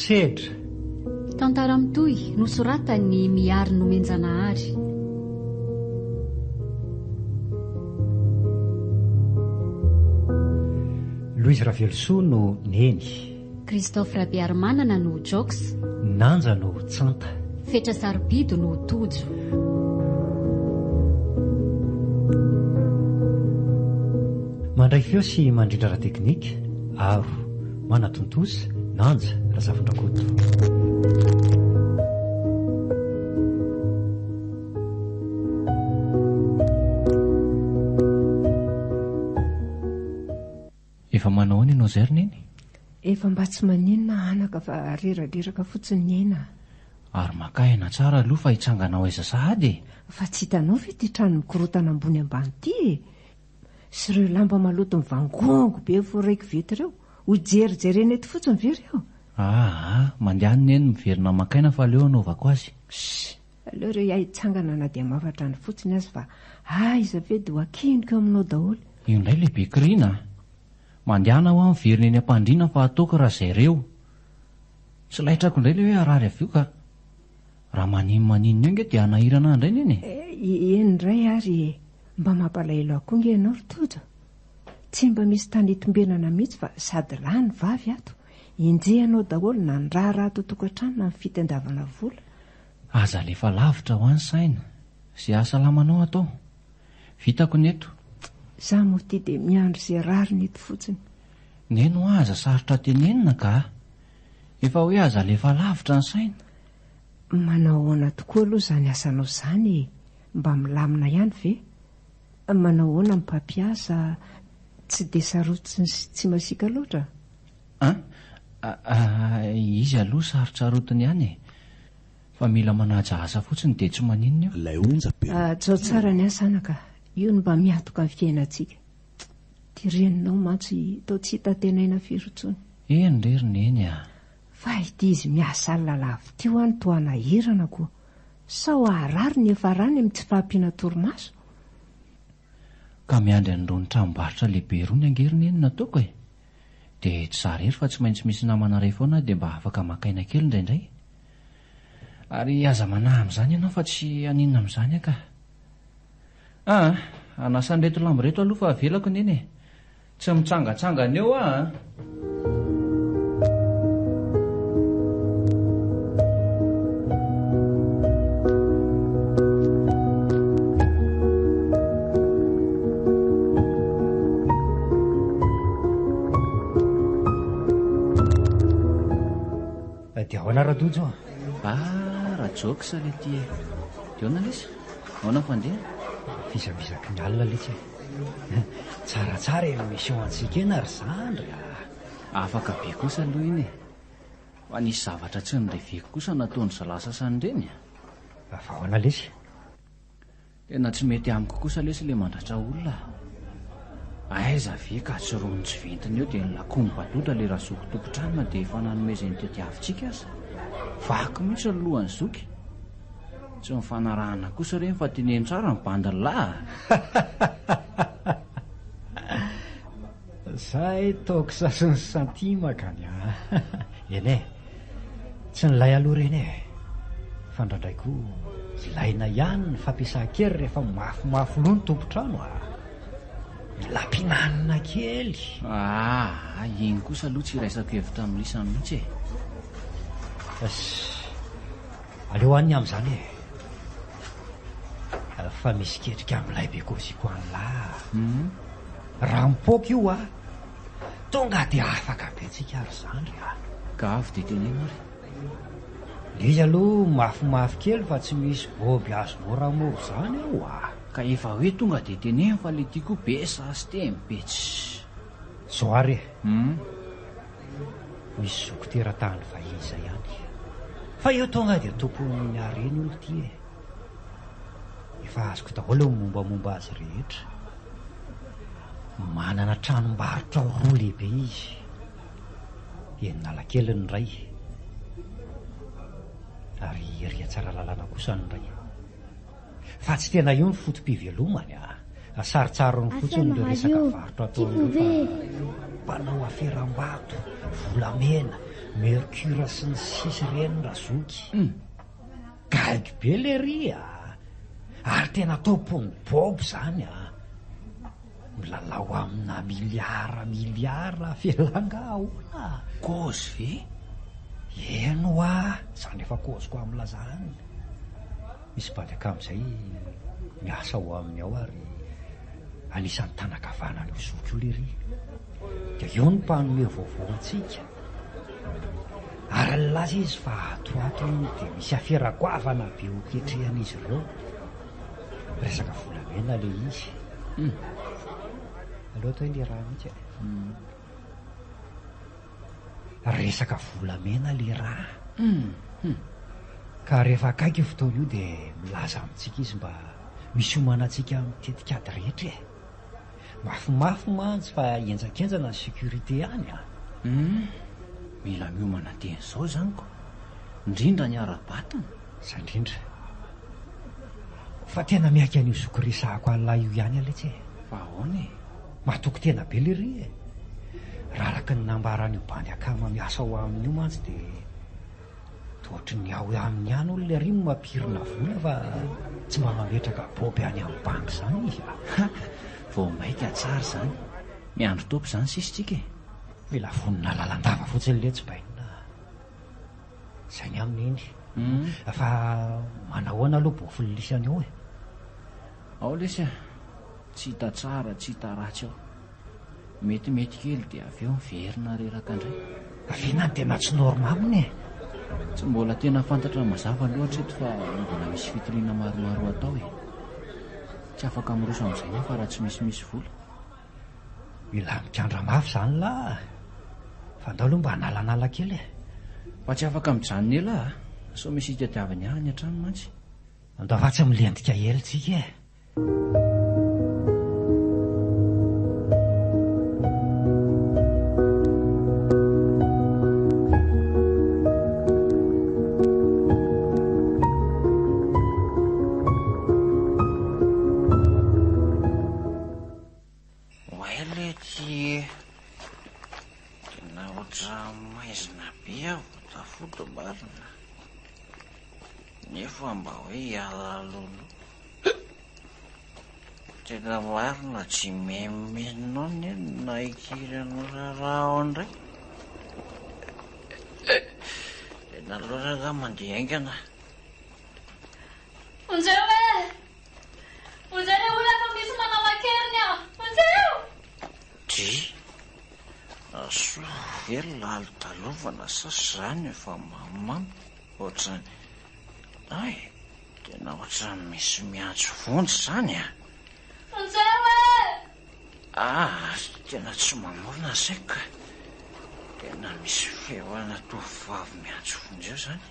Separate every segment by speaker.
Speaker 1: Sedra
Speaker 2: tantara mitoy nosoratany miary nomenjanahary.
Speaker 1: Louise Ravelosoa no Neny,
Speaker 2: Christophe Rabearimanana no Jox,
Speaker 1: Nanja no Tsanta,
Speaker 2: Fetra Sarobido no Tojo.
Speaker 1: mandray feo sy mandrindra ara-teknika aro manatontosa Nanja Razafindrakoto.
Speaker 3: Efa manao any ianao zay ry Neny?
Speaker 4: Efa mba tsy maninona anaka fa reradraraka fotsiny ny aina.
Speaker 3: Ary makaina tsara aloha fa hitsanganao aiza sahady e.
Speaker 4: Fa tsy hitanao ve ty trano mikorotana ambony ambany ty e? Sy ireo lamba maloto mivangongo be voaraiko vety ireo hojerijerena eto fotsiny ve ireo?
Speaker 3: Mandeha ny Neny miverina makaina fa aleo anaovako azy.
Speaker 4: Aleo ireo hitsangana na dia mafatra ny fotsiny azy fa aiza ve dia hoakiniko aminao daholo.
Speaker 3: Io indray lehibe Kirina. Mandehana ho amin'ny verina eny am-pandriana fa ataoko raha izay ireo. Tsy laitrako indray ilay hoe arary avy io ka. Raha maninona inge dia hanahirana indray Neny.
Speaker 4: Eny indray ary mba mampalahelo akoa inge ianao ry Tojo. Tsy mba misy tany hitombenana mihitsy fa sady lahy ny vavy ato. Enjehanao daholo na ny raharaha totokantrano na ny fitendavana vola.
Speaker 3: Aza alefa lavitra ho any saina. Izay ahasalamanao atao. Vitako ny eto.
Speaker 4: Za moa ty dia miandry izay rariny eto fotsiny.
Speaker 3: Neny ho aza sarotra tenenina ka. Efa hoe aza alefa lavitra ny saina.
Speaker 4: Manao ahoana tokoa aloha izany asanao izany mba milamina ihany ve? Manao ahoana mpampiasa tsy dia sarotsiny sy tsy masika loatra?
Speaker 3: Izy aloha sarotsarotina ihany e. Fa mila manaja asa fotsiny dia tsy maninona io.
Speaker 5: Ilay onja be.
Speaker 4: Tsao tsara ny asanaka. Io no mba miatoka amin'ny fiainantsika. Tireninao mantsy tao tsy hita tenaina firotsony.
Speaker 3: Eny ry Neny a.
Speaker 4: Fa ity izy miasa alina lavo tio any toana hirana koa. Sao arary ny efa rany amin'ny tsy fahampiana torimaso.
Speaker 3: Ka miandry an'irony tranombarotra lehibe irony angery Neny nataoko e. Dia tsy zarery fa tsy maintsy misy namana iray foana dia mba afaka makaina kely indraindray. Ary aza manahy amin'izany ianao fa tsy haninona amin'izany aka. Anasan'ireto lamba reto aloha fa avelako Neny. Tsy mitsangatsangana eo
Speaker 1: Dia ahoana Radojo?
Speaker 3: Raha joksa le ty. Diona lesy. Ahoana fandeha?
Speaker 1: Fisapisaky ny alina letsy. Tsaratsara eo misy eo antsika eny ary zandry.
Speaker 3: Afaka be kosa aloha iny e. Fa nisy zavatra tsy nireveko kosa nataony zalahy sasany ireny.
Speaker 1: Fa ahoana lesy?
Speaker 3: Tena tsy mety amiko kosa lesy le mandratra olona. Aiza ve ka tsy rony tsy ventiny eo dia nlakombadotra le raha zoko tompotranona dia efa nanomezany tetiavintsika aza. Vaky mihitsy ny lohany zoky. Tsy mifanarahana kosa ireny fa teneny tsara ny bandalahy.
Speaker 1: Zay taoko sasiny santima kany. Eny tsy nilay aloha ireny e. Fa ndraindraiky ilaina ihany ny fampiasa-kery rehefa mafimafy loha ny tompotrano Mila-pinanina kely.
Speaker 3: Iny kosa aloha tsy raisako hevitra amin'isany mihitsy e.
Speaker 1: Aleo any amin'izany e. Fa misy ketrika amin'ilay be koziko an'lahy. Raha mipoaka io tonga dia afaka betsika ary zandry.
Speaker 3: Ka avy dia tenena ry.
Speaker 1: Le izy aloha mafimafy kely fa tsy misy boby azo moramora zany eo
Speaker 3: Ka efa hoe tonga dia tenena fa le tiako be sasy teny betsy.
Speaker 1: Zoary misy zokotera-tany vahiny izay ihany. fa eo tonga dia tompony areny olo ty e. Efa azoko daholo mombamomba azy rehetra. Manana tranombarotra roa lehibe izy, Eninalankeliny ny ray ary ria tsara lalàna kosa ny ray. Fa tsy tena io ny fotom-pivelomany a, saritsarony fotsiny le resaka varotra ataony fa mpanao aferam-bato, volamena, mercure sy ny sisy reny razoky. Gaiky be le ria, ary tena tompony bob zany a. Milalao amina miliara felangahona.
Speaker 3: Kozy ve?
Speaker 1: Eno a, zany efa koziko amilazany. Misy badaka amin'izay miasa ho aminy ao ary anisan'ny tanakavanana io zoky io le ry. Dia io ny mpanome vaovao antsika. Ary laza izy fa atoatony dia misy aferagoavana be ho ketrehan'izy ireo. Resaka volamena le izy. Aleo atao le raha mihitsy e. Resaka volamena le raha. Ka rehefa akaiky io fotoana io dia milaza amintsika izy mba misy homana antsika mitetikady rehetra e. Mafimafy mantsy fa enjakenjana ny sécurité any a.
Speaker 3: Mila miomana teny zao zaniko, indrindra ny ara-batana.
Speaker 1: Zay indrindra. Fa tena miaiky an'io zokiresahako an'lahy io ihany aletsy e.
Speaker 3: Fa ahoana e?
Speaker 1: Mahatoky tena be le ry e. Raha araka ny nambaran'io bandy akama miasa ho amin'io mantsy dia tohatry ny ao aminy ihany olo le ry mampirina vola fa tsy mba mametraka boby any amin'ny banky zany izy.
Speaker 3: Vao maika tsara zany, miandro tompy zany sisitsika e.
Speaker 1: Mila vonina lalandava fotsiny le tsy bainina. Zay ny amin'iny. Fa manahoana aloha bofiny lisany ao e.
Speaker 3: Ao lesy tsy hita tsara, tsy hita ratsy ao. Metimety kely dia avy eo miverina reraka indray.
Speaker 1: Aviana ny tena tsy normaminy e.
Speaker 3: Tsy mbola tena fantatra mazava loatra eto fa mbola misy fitoriana maromaro atao e. Tsy afaka miroso amin'izay nefa raha tsy misy vola.
Speaker 1: Mila mikandra mafy zany lahy. Fa andao aloha mba analanala kely e.
Speaker 3: Fa tsy afaka mijanona ela a. So misy hitadiavany any an-trano mantsy.
Speaker 1: Andao fa tsy milendika ela tsika e.
Speaker 5: Nefa mba hoe hiala lolo. Tena marina tsy memenao ny na ikirano raha ao indray. Tena loatra mandeha aingana.
Speaker 2: Onjeo e! Onjeo le olona fa misy manao akeriny aho. Onjeo!
Speaker 5: Ty? Asoa very lalitalovana sasy zany efa mamamy. Ohatrany ay, tena ohatrany misy miantso vonjy zany a.
Speaker 2: Onjeo e!
Speaker 5: Tena tsy mamorona zay ka. Tena misy feoana tovovavy miantso vonjy eo zany.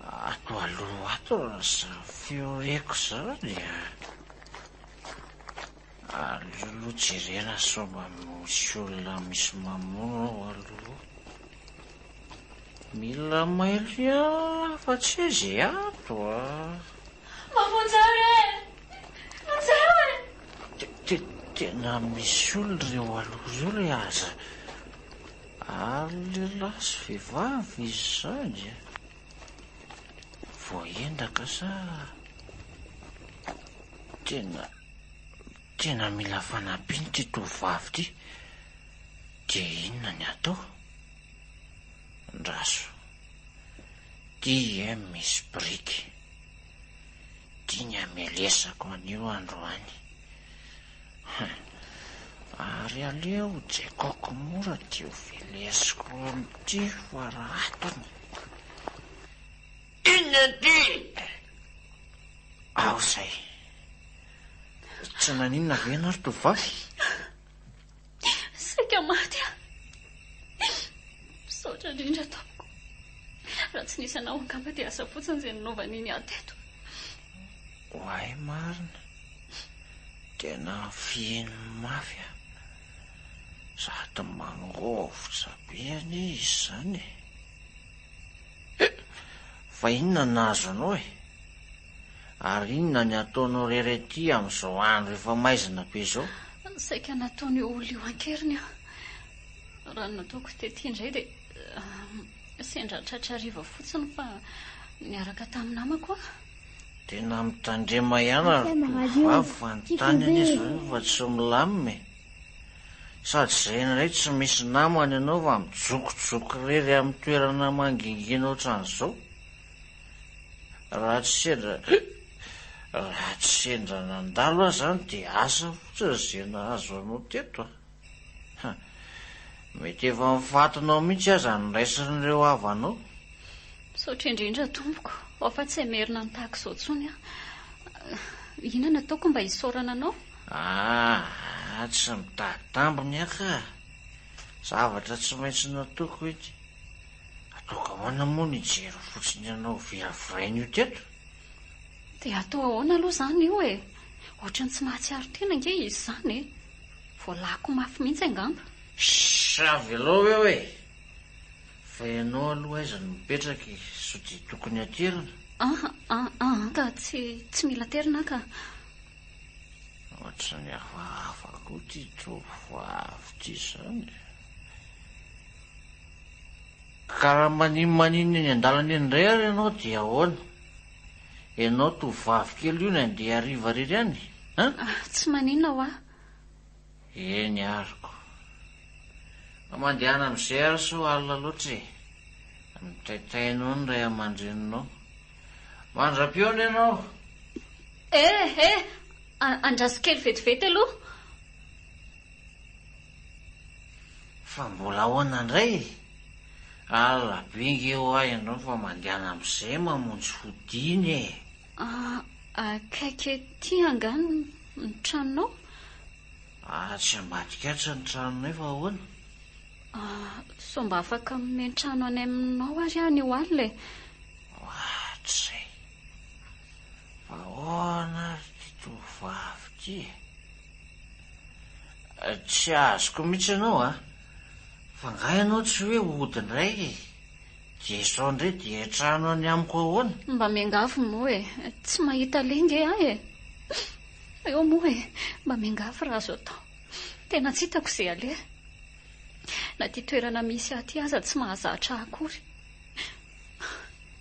Speaker 5: Ato aloha ato raha feo eko zao dia alolo jerena somba misy olona misy mamono ao aloha. Mila maily fa tsy izy ato a.
Speaker 2: Onjeo e! Onjeo e!
Speaker 5: Tena misy olona reo aloha zao le aza. Lehilahy sy vehivavy izy zany a. Voaendaka sa tena mila fanampiany ty tovovavy ty. Dia inona ny atao? Ndraso, ty misy briky. Ty ny amelesako an'io androany. Ary aleo jekoko mora ty ho velesiko amty fa raha atony. Inona ty? Ao zay. Tsy naninona ve ianao ry tovovavy?
Speaker 2: Saika maty a. Misaotra indrindra taoko. Raha tsy nisy anao angamba dia asa fotsiny izay nanaovana iny ato eto.
Speaker 5: Hoay marina, tena fihaino mafy a. Sady mangovotra be anie izy izany e. Fa inona nazo anao e? Ary inona ny ataonao rerety amin'izao andro efa maizina be izao?
Speaker 2: Saika nataony olo io ankeriny a. Raha nataoko tety indray dia sendra tratrariva fotsiny fa niaraka tamin'ny namako a.
Speaker 5: Tena mitandrema ihany ary tovavy fanontany anie izao fa tsy milamina e. Sady izay indray tsy misy namany ianao fa mijokojoko rery amin'ny toerana mangingina ohatran'izao. Raha tsy sendra nandalo aho izany dia asa fotsiny izay nahazo anao teto a. Mety efa mifatinao mihitsy aza ny raisin'ireo havanao.
Speaker 2: Saotra indrindra tompoko, fa tsy hamerina ny tahaka izao intsony a. Inona ataoko mba hisaorana anao?
Speaker 5: Tsy mitady tambiny aka. Zavatra tsy maintsy nataoko ety. Ataoko ahoana moa ny hijery fotsiny ianao viraviraina io teto?
Speaker 2: Dia atao ahoana aloha izany io e? Ohatrany tsy mahatsiaro tena nge izy izany e. Voalako mafy mihitsy angamba.
Speaker 5: Savy aloha eo e. Fa ianao aloha aiza no mipetraka sao dia tokony aterina?
Speaker 2: Ka tsy mila terina ka.
Speaker 5: Ohatrany hafahafa koa ty tovovavy ty izany. Ka raha maninona eny an-dalana eny indray ary ianao dia ahoana? Ianao tovovavy kely io ny andeha hariva irery any?
Speaker 2: Tsy maninona ho aho.
Speaker 5: Eny ariko. Mandehana amin'izay ary sao alina loatra e. Mitaitainao ny ray aman-dreninao. Mandra-piona ianao.
Speaker 2: Andraso kely vetivety aloha.
Speaker 5: Fa mbola ahoana indray? Ala bengy eo ahy ianao fa mandehana amin'izay mamonjy fodiany e.
Speaker 2: Akaiky ety angano ny tranonao?
Speaker 5: Tsy ambadikatra ny tranonay fa ahoana?
Speaker 2: So mba afaka meny trano any aminao ary any io alina e.
Speaker 5: Tsy. Fa ahoana ty tovovavy ty? Tsy azoko mihitsy ianao a. Fa nga ianao tsy hoe ody indray e. Dia izao indray dia trano any amiko ahoana?
Speaker 2: Mba miangavy moa e. Tsy mahita lenge ahy e. Eo moa e. Mba miangavy raha azo atao. Tena tsy hitako izay aleha. Na ty toerana misy aty aza tsy mahazatra akory.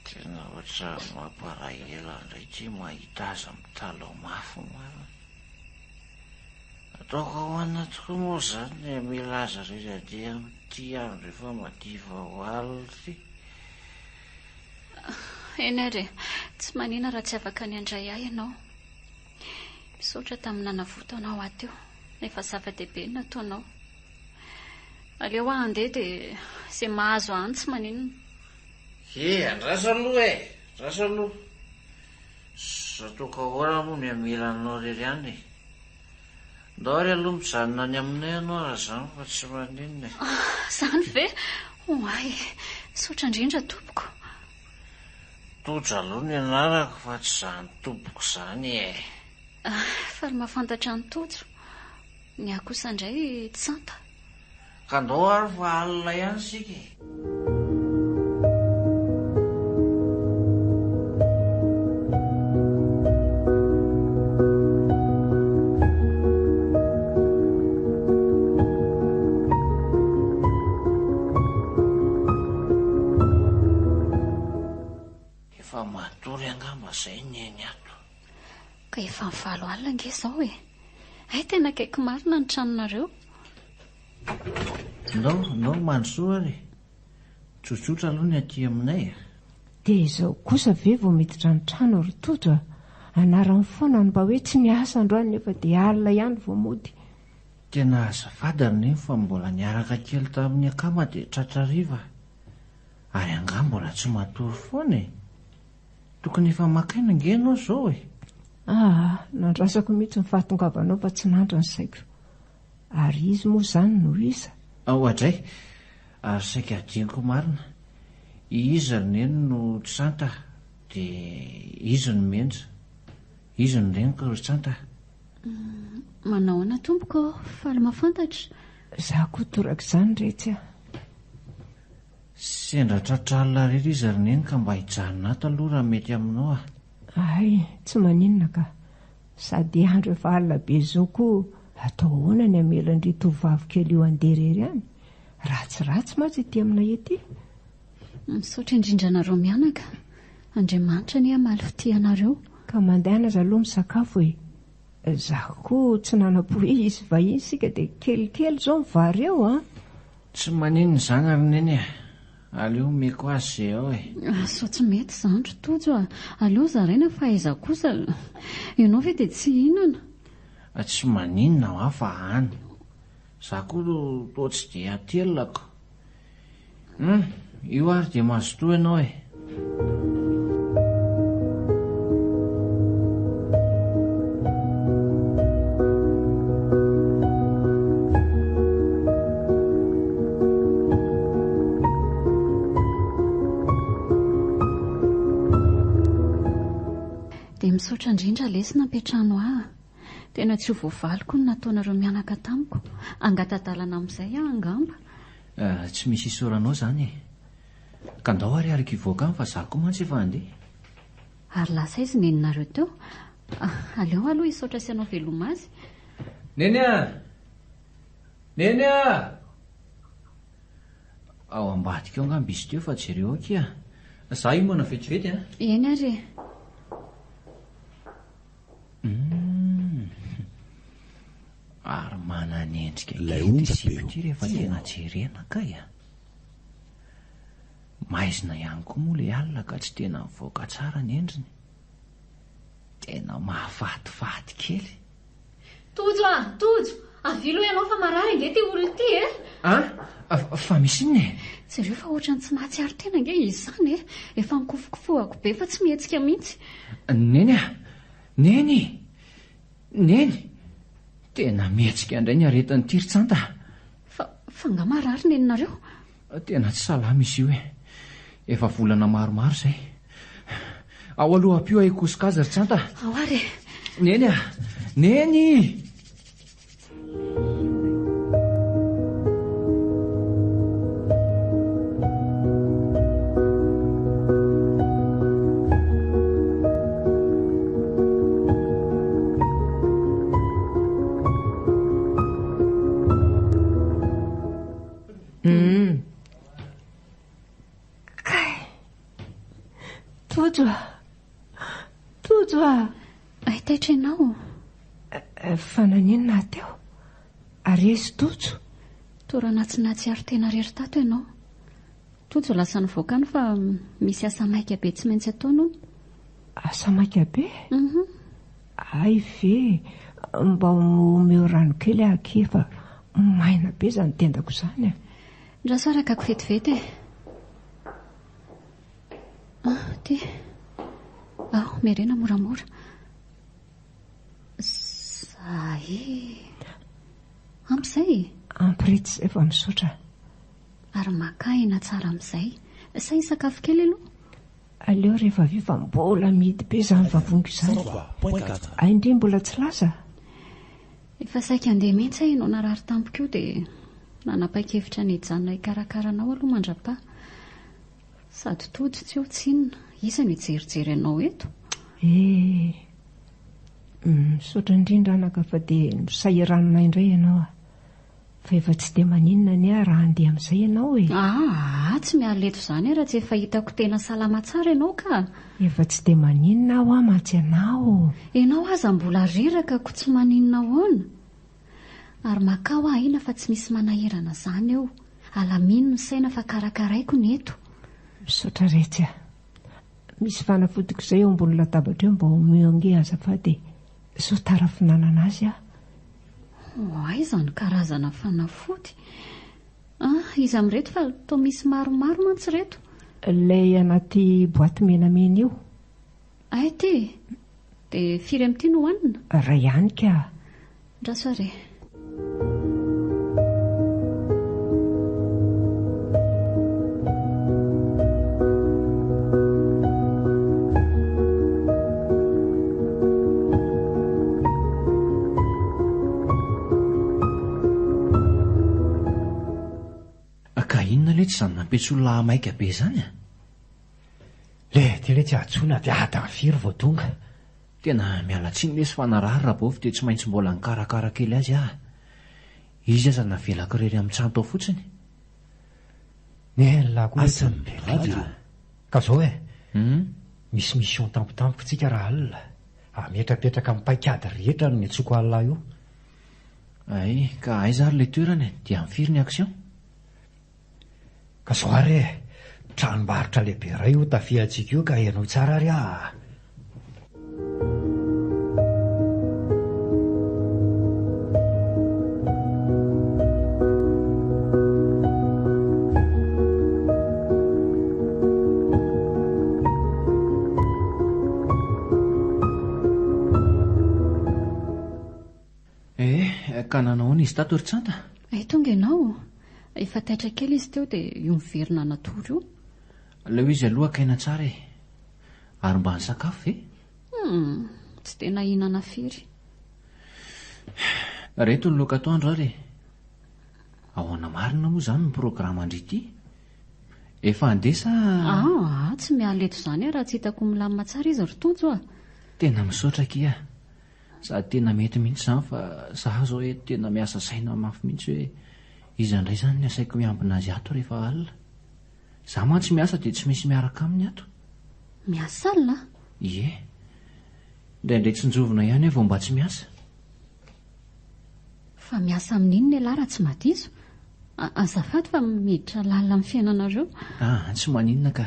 Speaker 5: Tena ohatra mampalahelo indray ty mahita aza mitalao mafy marina. Ataoko ahoana tokoa moa izany mila aza rery aty amin'ity andro rehefa madiva ho alina ty.
Speaker 2: Eny ary, tsy manina raha tsy afaka ny andray ahy ianao. Misaotra tamin'ny nanavotanao ato eo. Efa zava-dehibe ny nataonao. Aleo aho andeha dia izay mahazo any tsy maninona.
Speaker 5: Andraso aloha e. Andraso aloha. Satoka ahoana moa ny amila anao rery any e. Ndao ary aloha mijanona any aminay ianao raha izany fa tsy maninona.
Speaker 2: Izany ve? Ay, misaotra indrindra tompoko.
Speaker 5: Tojo aloha ny anarako fa tsy izany tompoko izany e.
Speaker 2: Fa mahafantatra ny tojo. Ny ahy kosa indray tsy santa.
Speaker 5: Ka ndao ary fa alina ihany sika e. Efa matory angamba izay ny eny ato.
Speaker 2: Ka efa mivalo alina nge izao e. Ay tena akaiky marina ny tranonareo.
Speaker 5: Ndao mandrosoa ary. Tsotsotra aloha ny aty aminay.
Speaker 4: Dia izao kosa ve vao miditra ny trano ry tojo a. Anarany foana ny mba hoe tsy miasa androany nefa dia alina ihany vao mody.
Speaker 5: Tena azafady ny fa mbola niaraka kely tamin'ny akama dia tratrariva. Ary angamba mbola tsy matory foana e. Tokony efa makaina nge ianao izao e.
Speaker 4: Nandrasako mihitsy ny fahatongavanao fa tsy nandra ny saiko. Ary izy moa izany no isa.
Speaker 5: Ohatray, ary saika adiniko marina.
Speaker 3: izy reny no tranta dia izy no menja, izy no renika ry tranta.
Speaker 2: Manao ana tompoko faly mahafantatra.
Speaker 4: Zaho koa torak'izany rehetra.
Speaker 3: Sendra tratralina rery izy reny ka mba hijanona ato aloha raha mety aminao a.
Speaker 4: Ay, tsy maninona ka. Sady andro efa alina be zao koa atao ahoana ny amelan'ry tovovavy kely io anderery any. Ratsiratsy mantsy ety aminay ety.
Speaker 2: Misaotra indrindra anareo mianaka. Andriamanitra ny hamaly fitianareo.
Speaker 4: Ka mandehana zaloha misakafo e. Zaho koa tsy nanam-pohy izy vahiny sika dia kelikely zao mivary eo a.
Speaker 3: Tsy maninona izany ary neny aleo meko azy izay ao e.
Speaker 2: So tsy mety izany ry Tojo a. Aleo zaraina fa aiza kosa. Ianao ve dia tsy hihinana?
Speaker 3: Tsy maninona ho afa hany. Zaho koa toa tsy dia atelako. Io ary dia mazotoa ianao e.
Speaker 2: Dia misaotra indrindra lesina ampetrano ahy. Tena tsy ho voavaliko ny nataonareo mianaka tamiko. Angatadalana amin'izay aho angamba.
Speaker 3: Tsy misy isoranao izany e. Ka ndao ary araka ivoaka fa zaho koa mantsy efa andeha.
Speaker 2: Ary lasa izy neninareo teo. Aleo aloha hisaotra sy anao veloma azy.
Speaker 3: Neny a! Neny a! Ao ambadika ao angamba izy teo fa jereo aky a. Zaho io mana vetivety a.
Speaker 2: Eny ary.
Speaker 3: Ary mananendrika kely sipity rehefa tena jerena kay a. Maizina ihany koa moa ilay alina ka tsy tena mivoaka tsara ny endriny. Tena mahafatifaty kely.
Speaker 2: Tojo a! Tojo! Avilo ianao fa marary nge ty olona ty e?
Speaker 3: Fa misy inona e?
Speaker 2: Jereo fa ohatrany tsy mahatsiaro tena nge izy izany e. Efa mikofokofohako be fa tsy mihetsika mihitsy.
Speaker 3: Neny a! Neny! Neny! Tena mihetsika indray ny aretin'ny tiry-tsanta.
Speaker 2: Fa nga marary neninareo?
Speaker 3: Tena tsy salama izy io e. Efa volana maromaro izay. Ao aloha apio ahikosokazy ry tsanta.
Speaker 2: Ao ary.
Speaker 3: Neny a! Neny!
Speaker 4: Tojo a!
Speaker 2: Ahitaitra ianao?
Speaker 4: Fa naninona teo? Aresy Tojo?
Speaker 2: Toranatsinatsy ary tena rery tato ianao. Tojo lasa nivoakany fa misy asa maika be tsy maintsy ataonao.
Speaker 4: Asa maika be? Ay ve, mba omeo rano kely aky fa maina be izany tendako izany.
Speaker 2: Ndraso araka ako vetivety e. Ty. Merena moramora. Zay. Amp'izay?
Speaker 4: Ampiretsy efa misaotra.
Speaker 2: Ary makaina tsara amin'izay. Say sakafo kely aloha.
Speaker 4: Aleo rehefa viva mbola mihidy be izany vavongo izany. Aindry mbola tsy lasa?
Speaker 2: Efa saika andeha mihitsy ianao narary tampoko io dia nanapa-kevitra ny hijanona hikarakaranao aloha mandrapa. Sady Tojo tsy ho tsinona. Iza ny jerijery anao eto?
Speaker 4: Misaotra indrindra anaka fa dia misahiranina indray ianao a. Fa efa tsy dia maninona ny raha andeha amin'izay ianao e.
Speaker 2: Tsy miala eto izany raha tsy efa hitako tena salama tsara ianao ka.
Speaker 4: Efa tsy dia maninona aho mantsy ianao.
Speaker 2: Ianao aza mbola riraka ko tsy maninona ahoana. Ary makao ina fa tsy misy manahirana izany eo. Alamino ny saina fa karakaraiko ny eto.
Speaker 4: Misaotra retsy. Misy fanafodiko izay eo ambony latabatra eo mba omeo ange azafady. Sao tara finanana azy aho.
Speaker 2: Aiza ny karazana fanafody? Iza amin'ireto fa toa misy maromaro mantsy reto.
Speaker 4: Ilay anaty boaty menamena io.
Speaker 2: Ay ty. Dia firy amin'ity no hohanina?
Speaker 4: Ray ihany ka.
Speaker 2: Ndraso are.
Speaker 3: tsy izany nampetsolona maika be zany a?
Speaker 1: Ty le tsy atsoina dia adany firy vao tonga.
Speaker 3: Tena miala tsiny lesy fanarary raha bovy dia tsy maintsy mbola nikarakara kely azy ah. Izy aza navelako rery amin'ny trano ao fotsiny.
Speaker 1: Laha koa tsy mibelatra. Ka zao misy mission tampotampoka tsika raha alina. Ametrapetraka amin'ny paikady rehetra ny atsoko alina io.
Speaker 3: Ay, ka aiza ary ilay toerana dia amin'ny firy ny aksion?
Speaker 1: Ka zao ary tranombarotra lehibe iray io tafihantsika io ka hainao tsara ary ah.
Speaker 3: Ka nanahoana izy tato ry Tsanta?
Speaker 2: Tonga ianao. Efa taitra kely izy teo dia io miverina natory io.
Speaker 3: Leo izy aloha kaina tsara e. Ary mba nisakafo ve?
Speaker 2: Tsy tena hihinana firy.
Speaker 3: Reto ny loka atoandro ary. Ahoana marina moa izany ny programa andrity? Efa andesa?
Speaker 2: Tsy miala eto izany raha tsy hitako milamina tsara izy ry tojo a.
Speaker 3: Tena misaotra kia. Sady tena mety mihitsy izany fa zaho zao hoe tena miasa saina mafy mihitsy hoe iza indray izany ny asaiko miambina azy ato rehefa alina. Zaho mantsy miasa dia tsy misy miaraka aminy ato.
Speaker 2: Miasa alina?
Speaker 3: Ie. Indraindray tsinjovina ihany vao mba tsy miasa.
Speaker 2: Fa miasa amin'inona ialahy raha tsy madiso? Azafady fa miditra lalina amin'ny fiainanareo.
Speaker 3: Tsy maninona ka.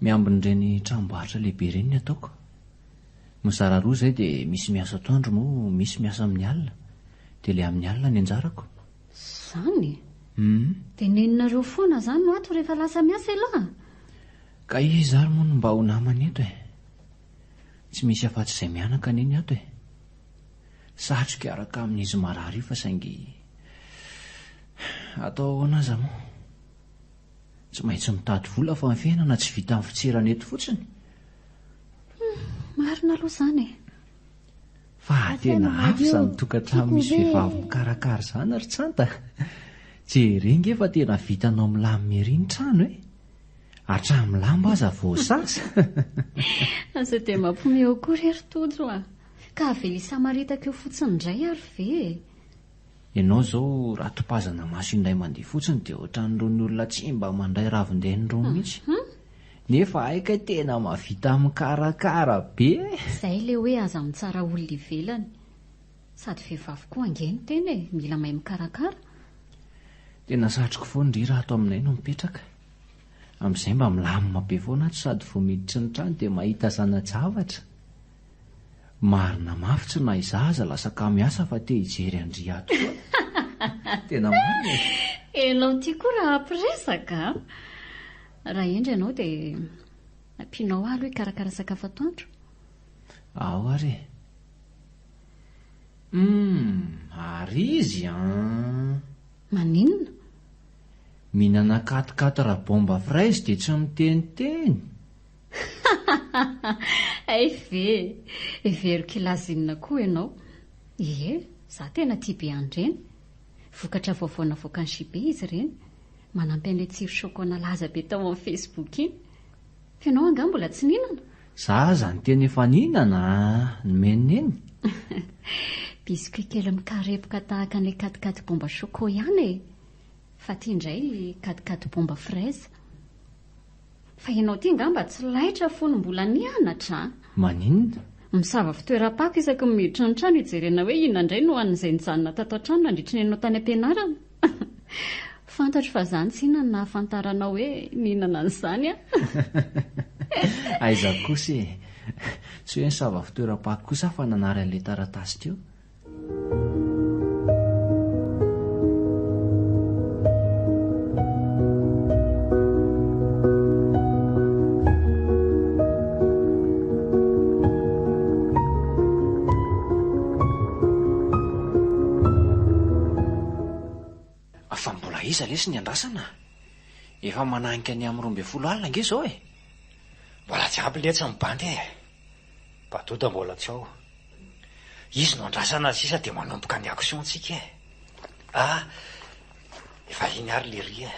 Speaker 3: Miambina ireny tranombarotra lehibe ireny ny ataoko. Mizara roa izay dia misy miasa atoandro moa misy miasa amin'ny alina. Dia ilay amin'ny alina ny anjarako.
Speaker 2: Zany? Dia neninareo foana izany no ato rehefa lasa miasa ialahy?
Speaker 3: Ka izy ary moa no mba ho namany eto e. Tsy misy afa-tsy izay mianaka neny ato e. Satroka araka amin'izy marary io fa saingy atao ahoana aza moa. Tsy maintsy mitady vola fa ny fiainana tsy vita amin'ny fitserana eto fotsiny.
Speaker 2: Marina aloha izany e.
Speaker 3: Fa tena hafa izany tokantrano misy vehivavy mikarakara izany ry Tsanta. Jerena efa tena vitanao milamy ery ny trano e. Hatramin'ny lamba aza voasasa.
Speaker 2: Asa dia mampiomehy akory ery tojo a. Ka avela isamaritaka eo fotsiny indray ary ve?
Speaker 3: Ianao zao raha topazana maso indray mandeha fotsiny dia ohatran'irony olona tsy mba mandray ravin-denirony mihitsy. Nefa aika tena mahavita mikarakara be.
Speaker 2: Izay ilay hoe aza mitsara olona ivelany. Sady vehivavy koa angeny tena e, mila mahay mikarakara.
Speaker 3: Tena satroko foana ry raha ato aminay no mipetraka. Amin'izay mba milamina be foana ato sady vao miditra ny trano dia mahita zanajavatra. Marina mafy tsy na izaza lasaka miasa fa te hijery andry ato koa. Tena marina e.
Speaker 2: Enao tia koa raha ampiresaka. Raha endry ianao dia ampianao aloha hikarakara sakafo atoandro.
Speaker 3: Ao ary. Ary izy
Speaker 2: Maninona?
Speaker 3: Mihinana katikaty rabomba fraise dia tsy miteniteny.
Speaker 2: Ay ve, very kilazinina koa ianao. Ie, za tena tia be andreny. Vokatra vaovao navoaka ny Chibe izy ireny. Manampy an'ilay tsiro chocolat laza be tao amin'ny Facebook iny. Fa ianao anga mbola tsy nihinana?
Speaker 3: Za zany tena efa nihinana nomeniny.
Speaker 2: Biscuit kely mikarepoka tahaka an'ilay katikaty bomba choco ihany e. Fa tia indray katikaty bomba fraise. Fa ianao tia ngamba tsy laitra fono mbola nianatra.
Speaker 3: Maninona?
Speaker 2: Misava fitoeram-pako isaky ny miditra ny trano hijerena hoe inona indray no an'izay nijanona tato an-trano nandritra ny ianao tany am-pianarana. Fantatro fa izany tsy inona no nahafantaranao hoe nihinana an'izany a.
Speaker 3: Aiza kosa e. Tsy hoe nisava fitoeram-pako kosa fa nanary an'ilay taratasy teo. Fa mbola iza lesy ny andrasana? Efa mananika ny amin'ny 12 alina nge zao e.
Speaker 1: Mbola tsy ampy letsy mibandy e. Batota mbola tsy ao. Izy no andrasana sisa dia manomboka ny aksiontsika e. Efa iny ary le ry e.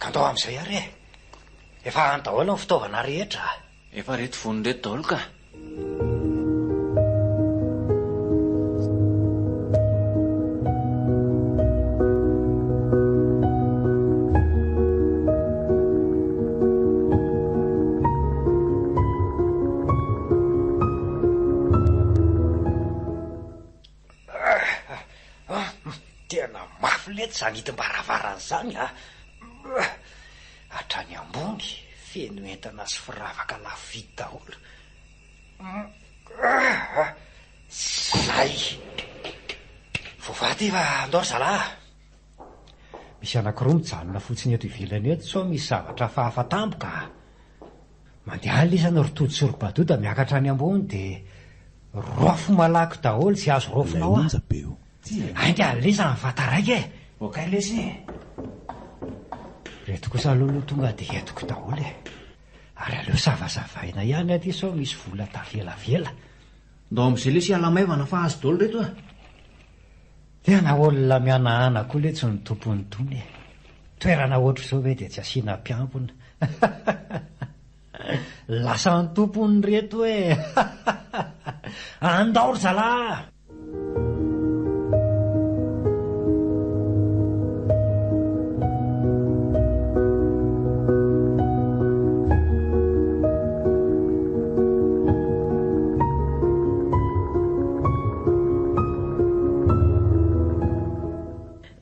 Speaker 1: ka andao amin'izay ary efa andahola ny fitaovana rehetra.
Speaker 3: Efa reto vony reto daholo ka.
Speaker 1: Tena mafy lety zany hitim-baravarana zany hatrany ambony feno entana sy firavaka lafo vidy daholo. Zay vovady fa andao ry zalahy. Misy anankiroa mijanona fotsiny eto ivelany eto sao misy zavatra fahafatampoka. Mandeha lisana rotody sy robadoda miakatra any ambony dia rofo malaky daholo tsy azo rofinao ainga alesana vataraika
Speaker 3: oka lesy.
Speaker 1: Reto kosa alohaloha tonga dia entiko daholo ary aleo savazavaina ihany aty sao misy vola tavelavela.
Speaker 3: Ndao amin'izay lesy alamaivana fa azo daholo reto
Speaker 1: tena olona mianahana koa le tsy ny tompony tony. Toerana ohatr' izao hoe dia tsy asiana mpiampona. Lasa ny tompony reto andao ry zalahy.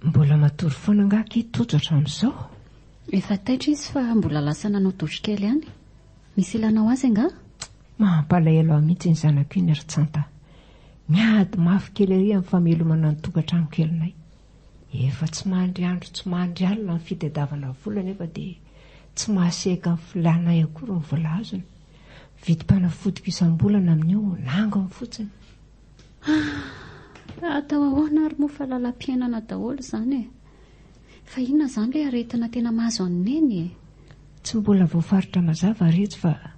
Speaker 4: Mbola matory foana ngahky tojotra amin'izao.
Speaker 2: Efa taitra izy fa mbola lasa nanao totrokely ihany. Misy ilanao azy nga?
Speaker 4: Mampalahelo aho mihitsy ny zanako iny ry tsanta. Miady mafy kely ery amin'ny famelomana ny tokantrano kelinay. Efa tsy mandry andro tsy mandry alina ny fitadiavana vola nefa dia tsy mahaseka ny filanay akory ny vola azony. Vidim-panafodika isam-bolana amin'io nangany fotsiny.
Speaker 2: Atao ahoana ary moa fa lalam-piainana daholo izany fa inona izany ilay aretina tena mahazo an'neny
Speaker 4: Tsy mbola voafaritra mazava rehetra fa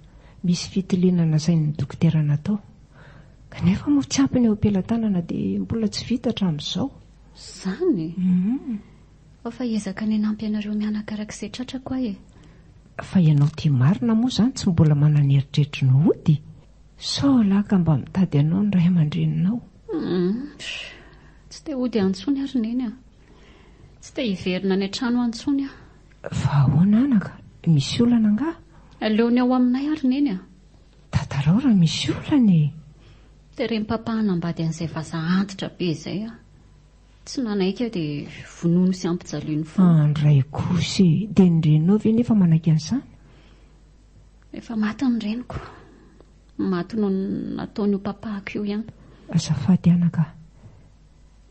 Speaker 4: misy fitilinana izay ny dokotera natao. Kanefa moa tsy ampiny eo am-pelantanana dia mbola tsy vita hatramin'izao.
Speaker 2: Izany? Fa ezaka ny hanampy ianareo mianakarak'izay tratrako ahy
Speaker 4: Fa ianao tia marina moa izany tsy mbola manana eritreritry ny hody. Sao laka mba mitady anao ny ray aman-dreninao.
Speaker 2: Tsy dia hody antsony ary neny tsy dia hiverina ny an-trano antsony
Speaker 4: Fa ahoana anaka? Misy olana nga?
Speaker 2: Aleony ao aminay ary neny
Speaker 4: Tantarao raha misy olana
Speaker 2: dia rem-pampahanambady an'izay vaza antitra be izay tsy nanaika dia vonono sy ampijaliany foana.
Speaker 4: Andray kosy dia ny renao ve nefa manaiky an'izany?
Speaker 2: Efa maty ny reniko. Maty no nataony ho papahako io ihany.
Speaker 4: Azafady anaka.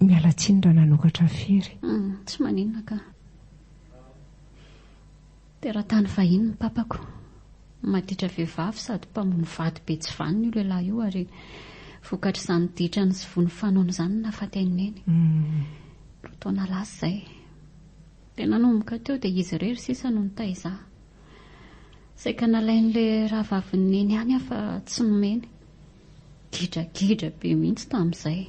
Speaker 4: Miala tsiny raha nanokatra firy.
Speaker 2: Tsy maninona ka. Teratany vahiny ny papako. Maditra vehivavy sady mpamono vady be tsy vaniny io lehilahy io ary vokatra izany ditrany sy vony fanaony izany nafaty ain'neny. Roa taona lasa izay. Dia nanomboka teo dia izy irery sisa no nitaiza. Saika nalain'ilay rahavavin'neny ihany fa tsy nomeny. Gidragidra be mihitsy tamin'izay.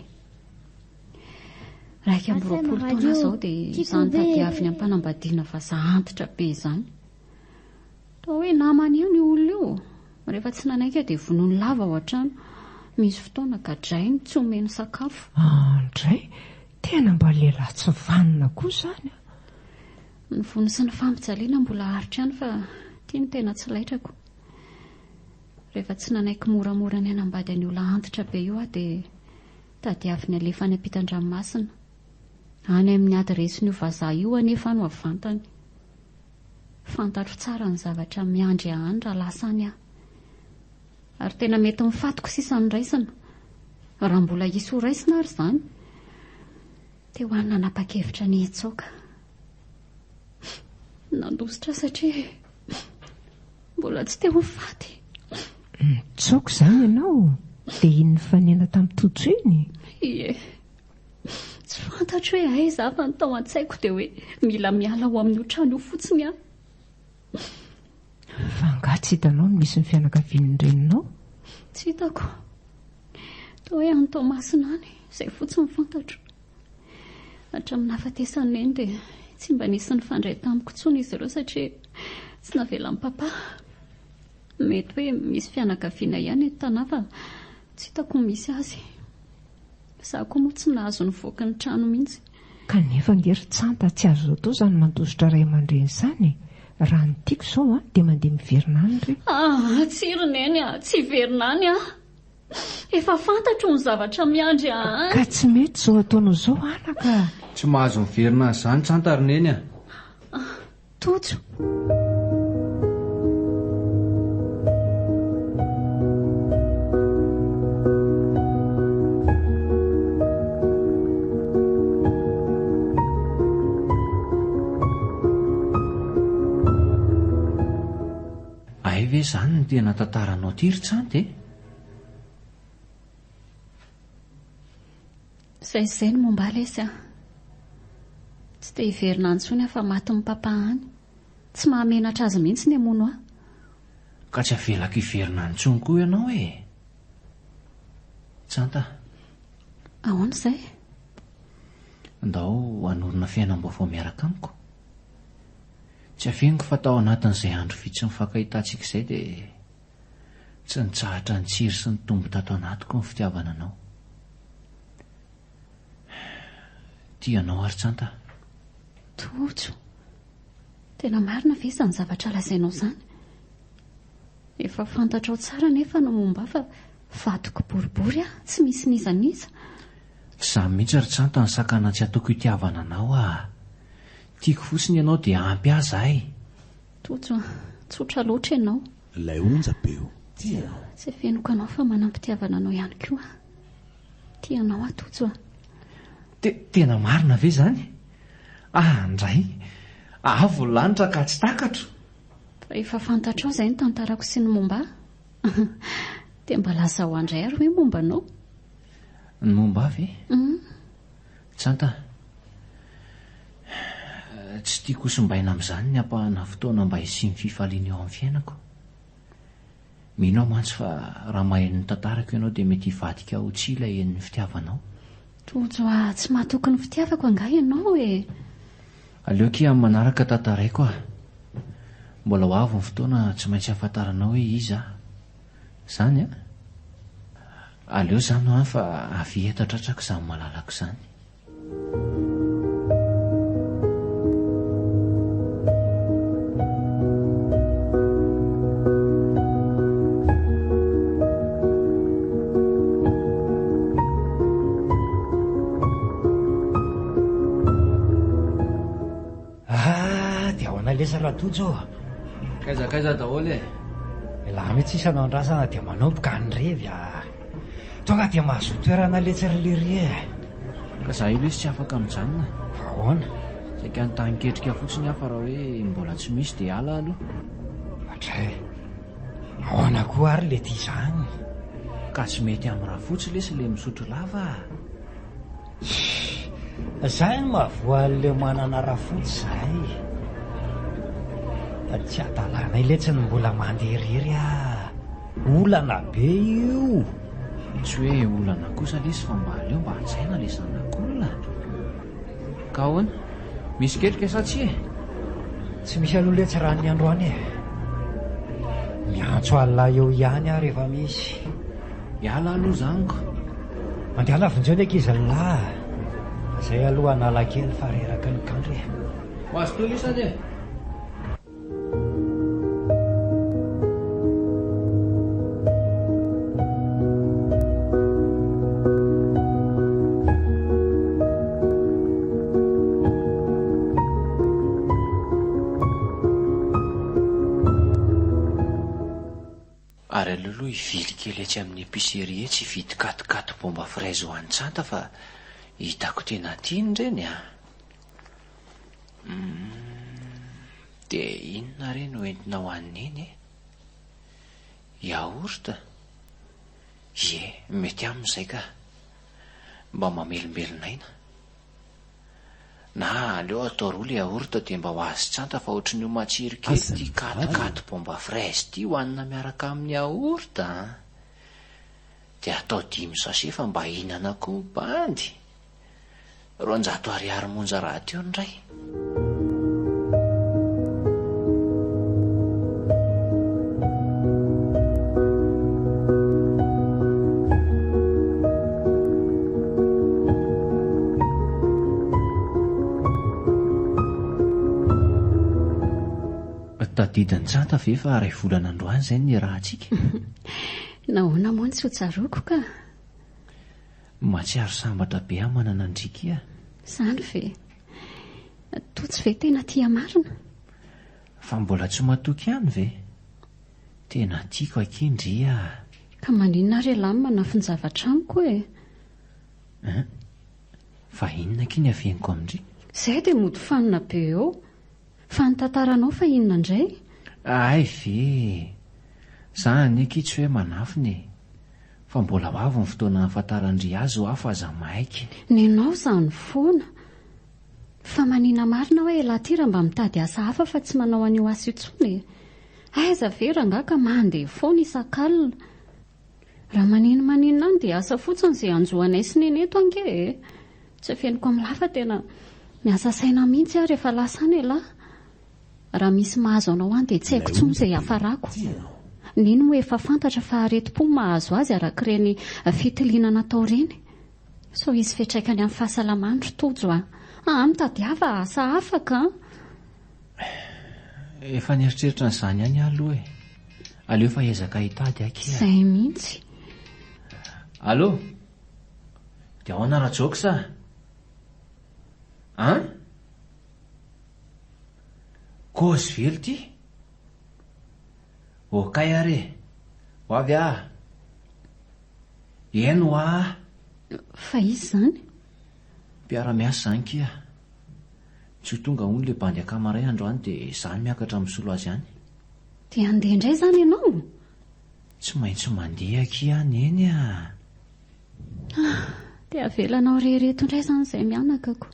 Speaker 2: 20 taona izao dia izany tadiaviny ampanambadiana vaza antitra be izany. Toa hoe namany ihany io olona io. Rehefa tsy nanaika dia vonono lava ao an-trano. Misy fotoana gadrainy tsy omeny sakafo.
Speaker 4: Andray, tena mba lehilahy tsy vanina koa izany.
Speaker 2: Ny vono sy ny fampijaliana mbola haritra ihany fa tia ny tena tsy laitrako. Rehefa tsy nanaiky moramora ny hanambady any olona antitra be io dia tadiaviny alefa any ampitan-dranomasina. Any amin'ny adresiny io vazaha io anefa no avantany. Fantatro tsara ny zavatra miandry ahany raha lasany aho. Ary tena mety mifatiko sisa ny raisina. Raha mbola hisy ho raisina ary izany dia ho an'ny nanapa-kevitra ny hitsoaka. Nandositra satria mbola tsy teo mifaty.
Speaker 4: Tsoko izany ianao dia iny fanena tamin'ny tojo iny.
Speaker 2: Ie, tsy fantatro hoe aiza fa ny tao an-tsaiko dia hoe mila miala ho amin'ny trano io fotsiny aho.
Speaker 4: Fa nga tsy hitanao no misy ny fianakavian'ny reninao?
Speaker 2: Tsy hitako. Toa hoe any Tomasina any izay fotsiny fantatro. Hatramin'ny nahafatesany eny dia tsy mba nisy ny fandray tamiko tsony izy ireo satria tsy navela amin'ny papa. Mety hoe misy fianakaviana ihany eto tanahy fa tsy hitako misy azy. Za koa moa tsy nahazo ny voaka ny trano mihitsy.
Speaker 4: Kanefa ngery-tsanta tsy azo atao izany mandositra ray aman-dreny izany. Raha ny tiako izao dia mandeha miverina any re.
Speaker 2: Tsy roneny tsy verina any efa fantatro ny zavatra miandry
Speaker 4: ka tsy mety izao ataonao izao anaka.
Speaker 3: Tsy mahazo miverina azy izany tsanta roneny
Speaker 2: Tojo.
Speaker 3: Ve izany ny tena tantaranao ty ry Tsanty e?
Speaker 2: Izay no momba lesy tsy te hiverina antsony fa maty ny papa any. Tsy mahamenatra azy mihitsy ny amono
Speaker 3: Ka tsy avelaka hiverina antsony koa ianao e. Tsanta.
Speaker 2: Ahoana izay?
Speaker 3: Ndao hanorina fiainam-baovao miaraka amiko. Tsy aveniko fa tao anatin'izay andro vitsy mifankahitantsika izay dia tsy nitsahatra ny tsiry sy ny tombo tato anatiko ny fitiavana anao. Tianao ary Tsanta?
Speaker 2: Tojo. Tena marina ve izany zavatra lazainao izany? Efa fantatrao tsara nefa no momba fa vadiko boribory tsy misy nizaniza.
Speaker 3: Za mihitsy ry Tsanta ny sakana tsy ataoko hitiavana anao tiako fotsiny ianao dia ampy azy ahy.
Speaker 2: Tojo, tsotra loatra ianao.
Speaker 6: Ilay onja beo.
Speaker 2: Tsy fenoko anao fa manampitiavana anao ihany koa. Tianao Tojo.
Speaker 3: Tena marina ve izany? Andray, avo ny lanitra ka tsy takatro.
Speaker 2: Fa efa fantatrao izay ny tantarako sy ny momba. Dia mba laza ho andray ary hoe momba anao.
Speaker 3: Ny momba ve? Tsanta, tsy tiako sombaina amin'izany ny ampahana fotoana mba hisy ny fifaliana eo amin'ny fiainako. Mino aho mantsy fa raha mahay ny tantarako ianao dia mety hivadika ho tsila en'ny fitiavanao.
Speaker 2: Tojo, tsy mahatoky ny fitiavako anga ianao e.
Speaker 3: Aleoky amin'ny manaraka tantaraiko mbola ho avy ny fotoana tsy maintsy ahafantaranao hoe iza. Izany aleo izany fa avy tratrako izany malalako izany.
Speaker 1: Lesa raha Tojo.
Speaker 3: Kaiza daholo
Speaker 1: Laha mihitsy isanao andrasana dia manomboka anyrevy tonga dia mahazo toerana letserilery
Speaker 3: Ka za io lesy tsy afaka mijanona.
Speaker 1: Ahoana?
Speaker 3: Saika nitanin-ketrika fotsiny aho fa raha hoe mbola tsy misy dia ala aloha.
Speaker 1: Atray, ahoana koa ary le ty izany?
Speaker 3: Ka tsy mety amin'ny raha fotsy lesy le misotro lava.
Speaker 1: Zay no mahavoa le manana raha fotsy zay. Tsy adalana iletsy ny mbola mandeha irery olana be io.
Speaker 3: Tsy hoe olana kosa lesy fa mba aleo mba hatsaina le zanak'olona. Ka ahoana? Misy ketrika sa tsy
Speaker 1: Tsy misy aloha letsy raha ny androany miantso alina eo ihany rehefa misy.
Speaker 3: Iala aloha zaniko.
Speaker 1: Mandeha lavinjeo eky izy lahy. Zay aloha anala kely fa reraka ny kandro
Speaker 3: Ho azy toa lesa de. Ary aloloha hivily kely etsy amin'ny épicerie tsy hividy katokato bomba fraise ho an'ny Tsanta fa hitako tena tiany reny dia inona reny ho entina ho an'iny Yaourt? Mety amin'izay ka mba mamelombelon'aina. Na aleo atao roa le yaourt dia mba ho azy Tsanta fa ohatran'io matsiro kely ty katokato bomba fraise ty hoanina miaraka amin'ny yaourt dia atao 5 sachet fa mba hihinana koa bandy. 200 ariary monja raha teo ndray. tadidiny tsanta ve fa ray volana androany izay ny raha antsika?
Speaker 2: Nahoana moa ny tsy ho tsaroako ka?
Speaker 3: Matsiaro sambatra be aho manana andrika.
Speaker 2: Izany ve? Toa tsy ve tena tia marina?
Speaker 3: Fa mbola tsy matoky ihany ve? Tena tiako akindria.
Speaker 2: Ka maninona ary lahy manafinjavatra amiko e?
Speaker 3: Fa inona kiny aveniko amindry?
Speaker 2: Izay dia mody fanina be eo. Fa ny tantaranao fa inona indray?
Speaker 3: Ay ve, zany tsy hoe manafiny, fa mbola ho avy ny fotoana hafantarandry azy ho afa aza maika.
Speaker 2: Nenao izany foana. Fa manina marina hoe elaty raha mba mitady asa hafa fa tsy manao an'io asa intsony. Aiza ve rangaha ka mandeha foana isan-kalina. Raha maninona any dia asa fotsiny izay anjohanay sy neny eto ange e. Tsy feniko amin'ny lafa tena miasa saina mihitsy aho rehefa lasa any lahy. Raha misy mahazo anao any dia tsy haiko intsony izay hafarako. Nino mo efa fantatra fa aretim-po mahazo azy arak'ireny fitiliana natao reny. So izy fitraikany amin'ny fahasalamany rotojo mitadiava asa afaka.
Speaker 3: Efa nieritreritra n'izany ihany aloha e. Aleo fa ezaka hitady akia.
Speaker 2: Izay mihitsy.
Speaker 3: Allo? Dia ahoana raha-joko sa? Kozy velo ty? Okay are, ho avy ah. Eno ah.
Speaker 2: Fa izy izany?
Speaker 3: Mpiara-miasa izany kia. Tsy ho tonga hono le bandy akamaray androany dia izany miakatra misolo azy ihany.
Speaker 2: Dia andeha indray izany ianao?
Speaker 3: Tsy maintsy mandeha kia neny ah.
Speaker 2: Dia avelanao rehereto indray izany izay mianakako.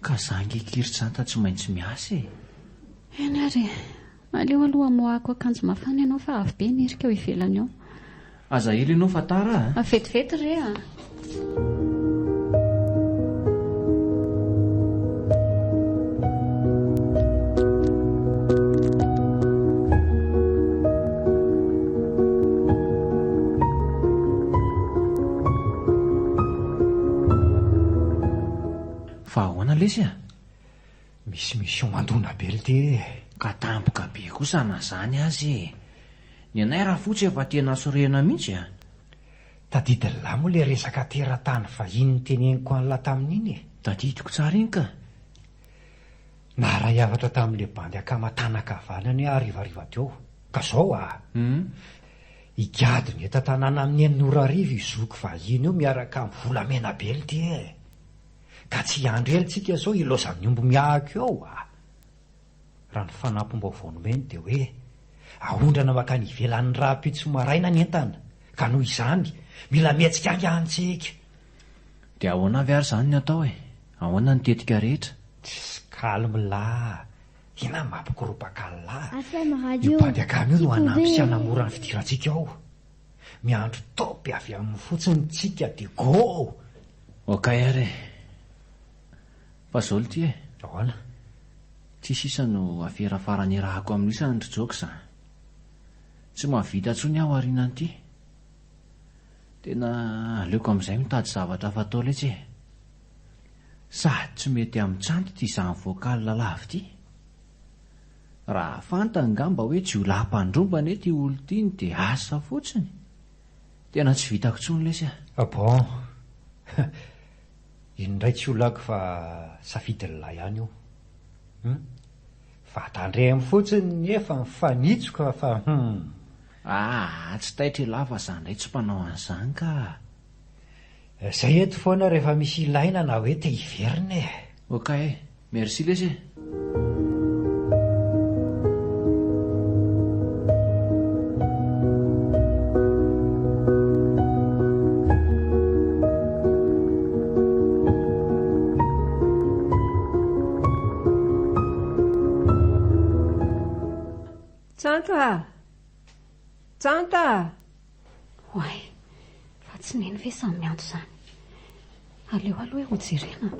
Speaker 3: Ka zangy kiry-tsanta tsy maintsy miasa e.
Speaker 2: Eny ary, aleo aloha amoahako akanjo mafana ianao fa avy be nirika eo ivelany ao.
Speaker 3: Aza ela ianao fa tara ah.
Speaker 2: Vetivety re ah.
Speaker 3: Fa ahoana lesy ah?
Speaker 1: Misy omandona be le ty.
Speaker 3: Ka tampoka be kosa na zany azy. Ny anay raha fotsy efa tena sorena mihitsy ah.
Speaker 1: Tadidiny lahy moa le resaka teratany vahiny teneniko an'la tamin'iny.
Speaker 3: Tadidiko tsara iny ka.
Speaker 1: Nahara hiavatra tamin'le bandy akamatanakavanany arivariva teo. Ka zao ah. Igadony eto tanàna amin'ny Enin'Orarivo izoko vahiny io miaraka amin'ny volamena be le ty e. Ka tsy andro elitsika zao iloza amin'ny omby miahako eo ah. Raha ny fanampom-baovao nomeny dia hoe ahondrana makany ivelan'ny rahampitso maraina ny entana. Ka noho izany mila mihetsika angantsika.
Speaker 3: Dia ahoana avy ary izany ny atao e? Ahoana ny tetika rehetra?
Speaker 1: Tsy kalmy lahy. Ina mampikorobaka lahy. Io bandy akamy io no hanampy sy hanamora ny fidirantsika ao. Miandro topy avy amin'ny fotsiny tsika dia go.
Speaker 3: Okay ary. Fa zao ty e.
Speaker 1: Ahoana?
Speaker 3: Tsy sisa no afera farany rahako amin'isa ny rojoka sa. Tsy mahavita tsony aho arinan'ity. Tena aleoko amin'izay mitady zavatra fatao letsy e. Sady tsy mety amin'ny tsanty ty izany voakaly lalava ty. Raha fantany ngamba hoe tsy ho lampandrombana ety olo tiany dia asa fotsiny. Tena tsy vitako tsony lesy a.
Speaker 1: Bon. Indray tsy olako fa safidiny lahy ihany io. Vatandremy fotsiny efa mifanitsoka fa
Speaker 3: tsy taitra lava zandray tsy mpanao an'izany ka.
Speaker 1: Zay eto foana rehefa misy ilaina na hoe te hiverina e.
Speaker 3: Okay, merci lesy.
Speaker 4: Tsanta!
Speaker 2: Hoay, fa tsy neny ve samy mianto izany. Aleo aloha ho jerena.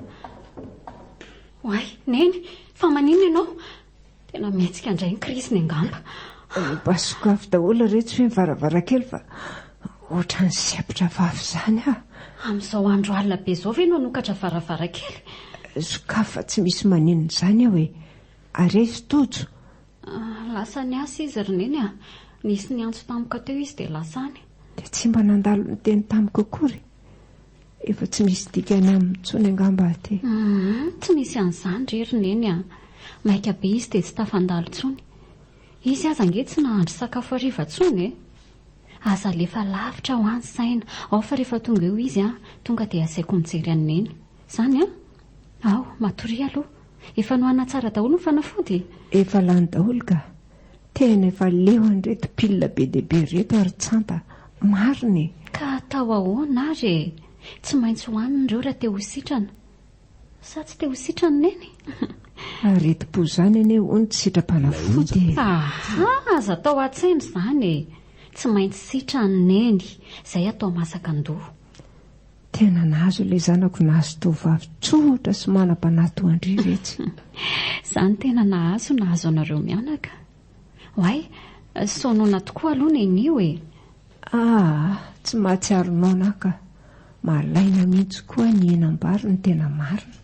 Speaker 2: Hoay, neny, fa maninona ianao? Tena mihetsika andray ny krisiny angamba.
Speaker 4: Basokafo daholo rehetra hoe mivaravarakely fa ohatran'ny sepitra vavy izany ah.
Speaker 2: Amin'izao andro alina be izao ve no hanokatra varavarakely?
Speaker 4: Sokafa tsy misy maninona izany aho hoe arezy tojo.
Speaker 2: Lasa ny asa izy roneny a. Nisy ny antso tampoka teo izy dia lasany.
Speaker 4: Dia tsy mba nandalo ny teny tamiko kory. Efa tsy misy dikany amin'ny tsony angamba aty.
Speaker 2: Tsy misy an'izany ry roneny a. Maika be izy dia tsy tafandalo tsony. Izy aza ange tsy nahandro sakafo hariva tsony e. Aza lefa lavitra ho any saina. Ao fa rehefa tonga eo izy a, tonga dia asaiko mijery aneny. Zany a? Ao, matory aloha. Efa noana tsara daholo ny fanafody.
Speaker 4: Efa lany daholo ka. Tena efa leo an'ireto pilina be dehibe reto ary tsanta. Mariny.
Speaker 2: Ka atao ahoana ary? Tsy maintsy hohanindreo raha te ho sitrana. Sa tsy te ho sitrana neny?
Speaker 4: Areti-po zany ane hono tsy sitrapanafody.
Speaker 2: Aza atao an-tsaina izany e. Tsy maintsy sitrana neny. Izay atao masaka andoha.
Speaker 4: Tena nahazo ilay zanako nahazo tovavy tsotra sy manam-panatoandry retsy.
Speaker 2: Zany tena nahazo anareo mianaka. Hoay, sonona tokoa aloha nenio e.
Speaker 4: Tsy mahatsiaro nona ka. Malaina mihitsy koa ny enam-bary ny tena marina.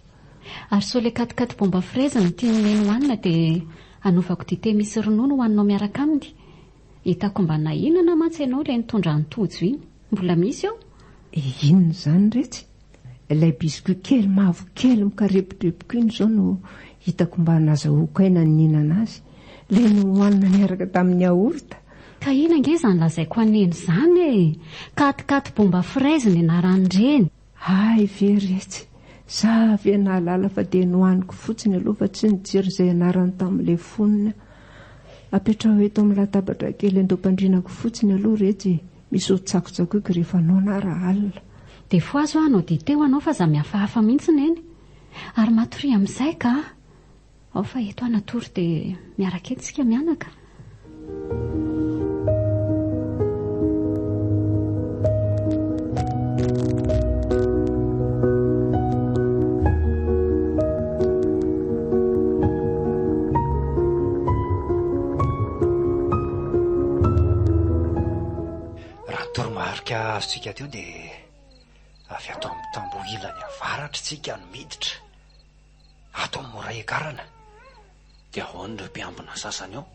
Speaker 2: Ary so le katikaty bomba freza ny tiany neny hoanina dia anovako dite misy ronono hoaninao miaraka aminy. Hitako mba nahinana mantsy ianao ilay nitondra ny tojo iny. Mbola misy eo?
Speaker 4: Inona izany retsy? Ilay biskuit kely mavo kely mikareporepoka iny izao no hitako mba nazahoako aina ny nihinana azy. Ilay no hoanina miaraka tamin'ny yaourt.
Speaker 2: Ka ina nge izany lazaiko aneny izany e. Katikaty bomba freza ny anaran'ireny.
Speaker 4: Hay ve retsy. Zavy nahalala fa dia nohaniko fotsiny aloha fa tsy nijery izay anarany tamin'ilay fonina. Apetraho eto amin'ny latabatra kely andoam-pandrinako fotsiny aloha retsy. Misy hotsakotsakoko rehefa nona raha alina.
Speaker 2: Dia foazo anao dite ho anao fa za mihafahafa mihitsy neny. Ary matory amin'izay ka. Ao fa eto anatory dia miaraka etsika mianaka.
Speaker 1: Azotsika teo dia avy ato amin'ny tambo ilany avaratra tsika no miditra. Ato mora ekarana.
Speaker 3: Dia ahoana ireo mpiambina sasany ao?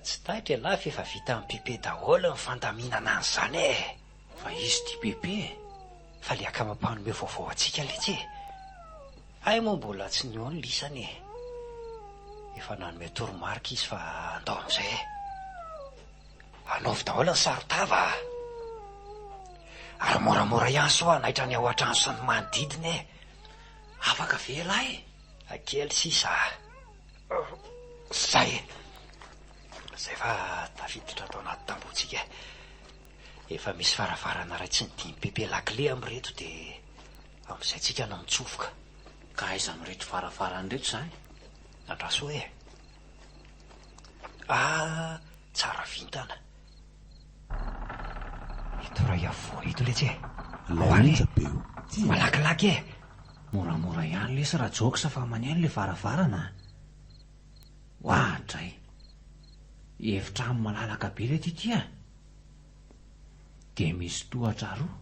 Speaker 1: Tsy taitra lafy efa vita amin'ny pepe daholo ny fandaminana an'izany e.
Speaker 3: Fa izy ty pepe
Speaker 1: fa le akamampahanome vaovao atsika letsy. Ay moa mbola tsy niho ny lisany. Efa nanome toromarika izy fa andao amin'izay. Anaovy daholo ny sarotava. Ary moramora ihany soa naitra ny ao an-trano sy ny manodidina e.
Speaker 3: Afaka vela e.
Speaker 1: Akely sisa. Zay fa tafiditra atao anaty tambotsika. Efa misy faravarana ray tsy nidimy pepe lakle amin'reto dia amin'izay tsika no mitsofoka.
Speaker 3: Ka aiza amin'reto faravarana reto izany?
Speaker 1: Andraso e. Tsara vintana. Ito raha iavoa ito letsy e. Malakilaky e.
Speaker 3: Moramora ihany lesy raha joksa fa maneno le varavarana. Hoatray. Efitrano malalaka be reto ity a. Dia misy tohatra roa.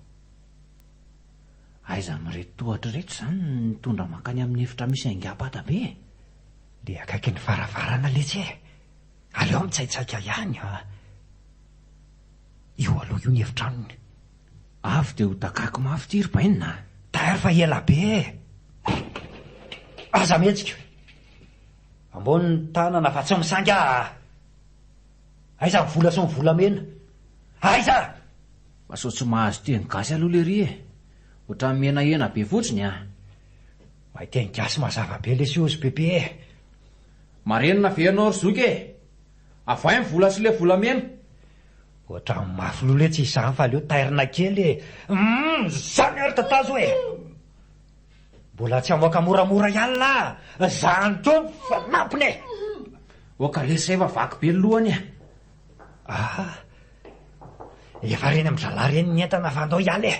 Speaker 3: Aiza amin'reto tohatra reto izany nitondra mankany amin'ny efitra misy aingam-pata be.
Speaker 1: Dia akaiky ny varavarana letsy e. Aleo mitsaitsaika ihany a. Io aloha io ny efitranony.
Speaker 3: Avy dia ho takako mafy ty rybainina.
Speaker 1: Tahery fa ela be e. Aza mihetsika. Ambony ny tanana fa tsy misanga. Aiza ny vola sy ny volamena. Aiza.
Speaker 3: Fa so tsy mahazo teny gasy aloha le ry e. Otra menahena be fotsiny a.
Speaker 1: Mahiteny gasy mazava be le siozy pepe e.
Speaker 3: Marenina ve ianao ry zoky e. Avay ny vola sy le volamena.
Speaker 1: Otra mafy loletsy izany fa leo tairina kely e. Zany ary tatazo e. Mbola tsy amoaka moramora ihany la. Zany to fa nampiny e.
Speaker 3: Oka lesy efa vaky be lohany e.
Speaker 1: Efa reny amin'ny zala reny ny entana fa andao hialy e.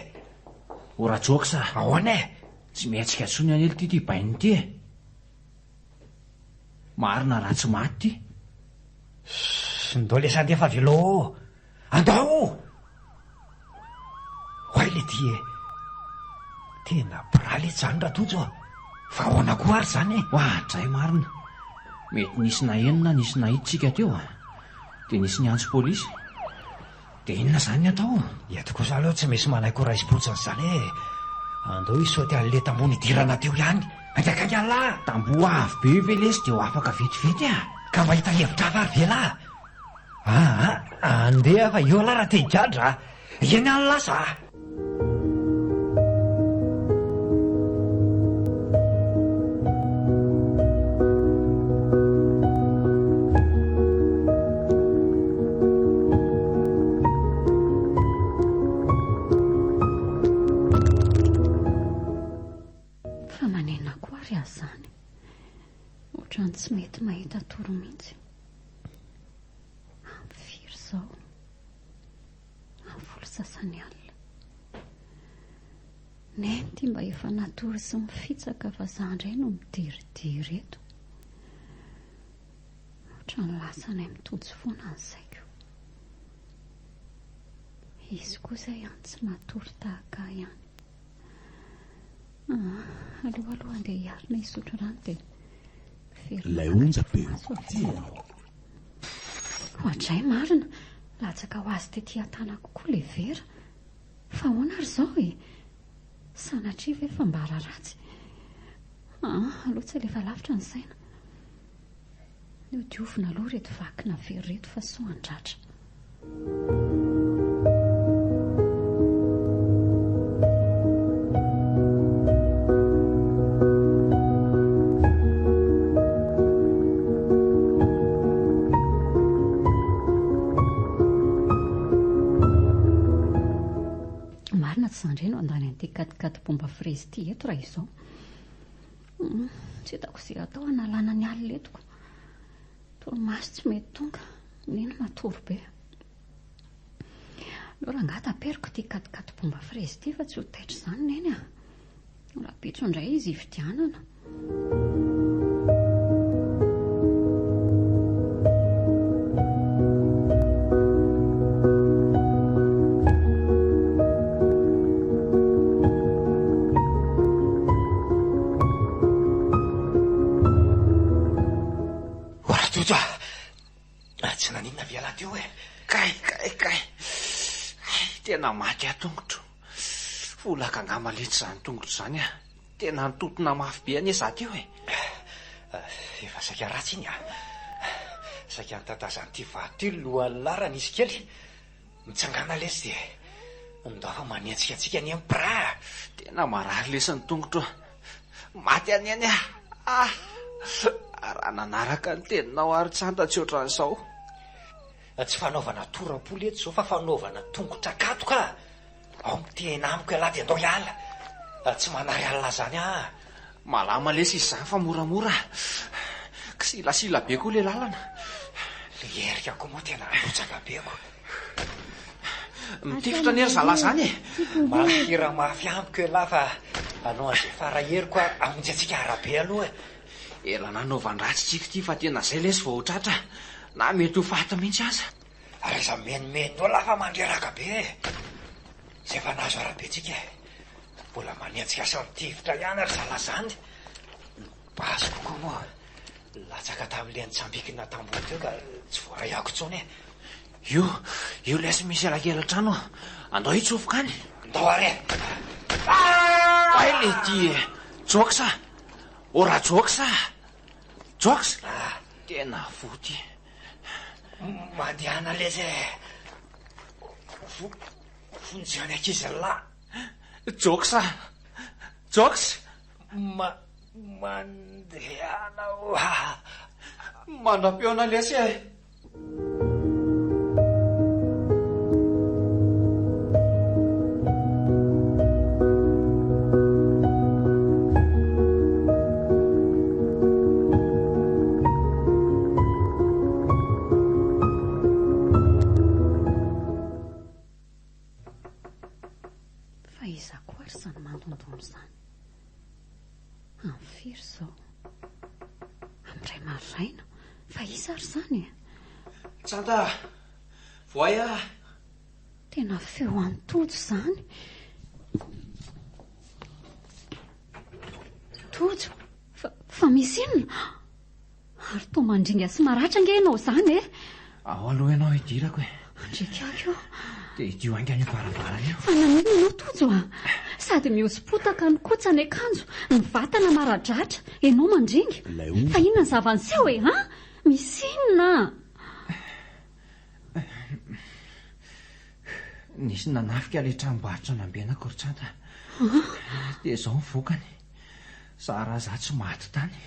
Speaker 3: Ora joksa.
Speaker 1: Ahoana e.
Speaker 3: Tsy mihetsika tsony anely ty bainy ty e. Marina raha tsy maty ty.
Speaker 1: Ndao le sandefa velo. Andao. Hoay le ty e. Tena bra le zany raha tojo. Fa ahoana koa ary zany e.
Speaker 3: Hoatray marina. Mety nisy na enina nisy na hiditsika teo dia nisy ny antso polisy. Dia inona izany atao?
Speaker 1: Eto kosa aloha tsy misy manaiky raisim-potsiny izany e. Andao isoty an'le tamboho nidirana teo ihany. Angakany alahy.
Speaker 3: Tamboho avo be io ve lesy dia ho afaka vetivety
Speaker 1: ka mahita hevitra hafa ary ve lahy? Andeha fa eo lahy raha te higadra. Eny any lasa.
Speaker 2: Tsy mety mahita toro mihitsy. Amfiry izao amin'ny folo sasany alina. Neny ty mba efa natory sy mifitsaka fa za indray no midiridiry eto. Ohatrany lasany mitody foana ny saiko. Izy kosa ihany tsy matory tahaka ihany. Aloha andeha hiarina hisotro rano dia
Speaker 6: ilay onjabe
Speaker 2: hoatray marina latsaka ho azy tetỳ an-tana kokoa le vera. Fa hoana ary izao sanatria ve fa mbara ratsy. Aloha tsy alefa lavitra ny saina. Eo diovina aloha reto vakina very reto fa so andratra. Sandray no andany an'ity katikaty-pomba frezy ity eto raha izao. Tsy hitako izay atao analana ny alina etoko. Toromaso tsy mety tonga. Neny matory be. Io raha ngata aperiko ity katikaty-pomba frezy ity fa tsy ho taitra izany neny raha pitso indray izy hividianana.
Speaker 1: Tsy naninona viala teo
Speaker 3: Kay tena maty atongotro. Volaka angama letra izany tongotro izany tena nitotona mafy be anie za teo
Speaker 1: efa saika ratsy iny saika nitatazan'ity vaty lohan'ny lara nisy kely mitsangana lesy dia ndao fa manentsika antsika any amin'ny pra.
Speaker 3: Tena marary lesy ny tongotro. Maty any any raha nanaraka ny teninao ary tsanta tsy ohatran'izao.
Speaker 1: Tsy fanaovana toram-polo eto izao fa fanaovana tongotra katoka. Ao mitena amiko alahy dia andao hiala. Tsy manary alina zany
Speaker 3: malama lesy izy zany fa moramora. Kisilasila be koa le lalana.
Speaker 1: Le herika koa moa tena rotsaka beko.
Speaker 3: Mitifitra ny ery zalahy zany
Speaker 1: mahira mafy amiko alahy fa anao an'izay faraheriko amonjy antsika arabe aloha.
Speaker 3: Ela nanaovan-dratsy tsika ity fa tena izay lesy vao tratra. Na mety ho faty mihitsy aza.
Speaker 1: Raiza menimeno lafa mandreraka be. Izay efa nahazo arabe tsika. Mbola manentsika asa mitivitra ihany ary zala zany. Bazo kokoa moa. Latsaka tamin'ile nitsambikina tamboho teo ka tsy voarayako intsony.
Speaker 3: Io lesy misy elakelan-trano andao hitsofoka any.
Speaker 1: Andao are.
Speaker 3: Ay le ty joksa. Ora joksa. Joksa. Tena foty.
Speaker 1: Mandehana lesy fonjany ankizy lahy.
Speaker 3: Joksa.
Speaker 1: Mandehana
Speaker 3: manam-peona lesy
Speaker 2: Amfiry izao amin'ray maraina fa isa ary izany
Speaker 3: Tsanta voay
Speaker 2: tena feo antojo izany. Tojo fa misy inona Ary toa mandringa sy maratra nge ianao zany e?
Speaker 3: Ao aloha ianao hidirako e.
Speaker 2: Andrikako io.
Speaker 3: Dia idio haingany io varavarana io.
Speaker 2: Fa nanino ianao Tojo a? Sady mihosi-potaka ny kotsa ny akanjo, ny vatana maradratra, ianao mandringa. Fa inona ny zava-niseho e, ha? Misy inona?
Speaker 3: Nisy nanafika ilay tranom-barotra nambenako ry Tranta. Dia izao ny vokany. Zarazatso maty tany.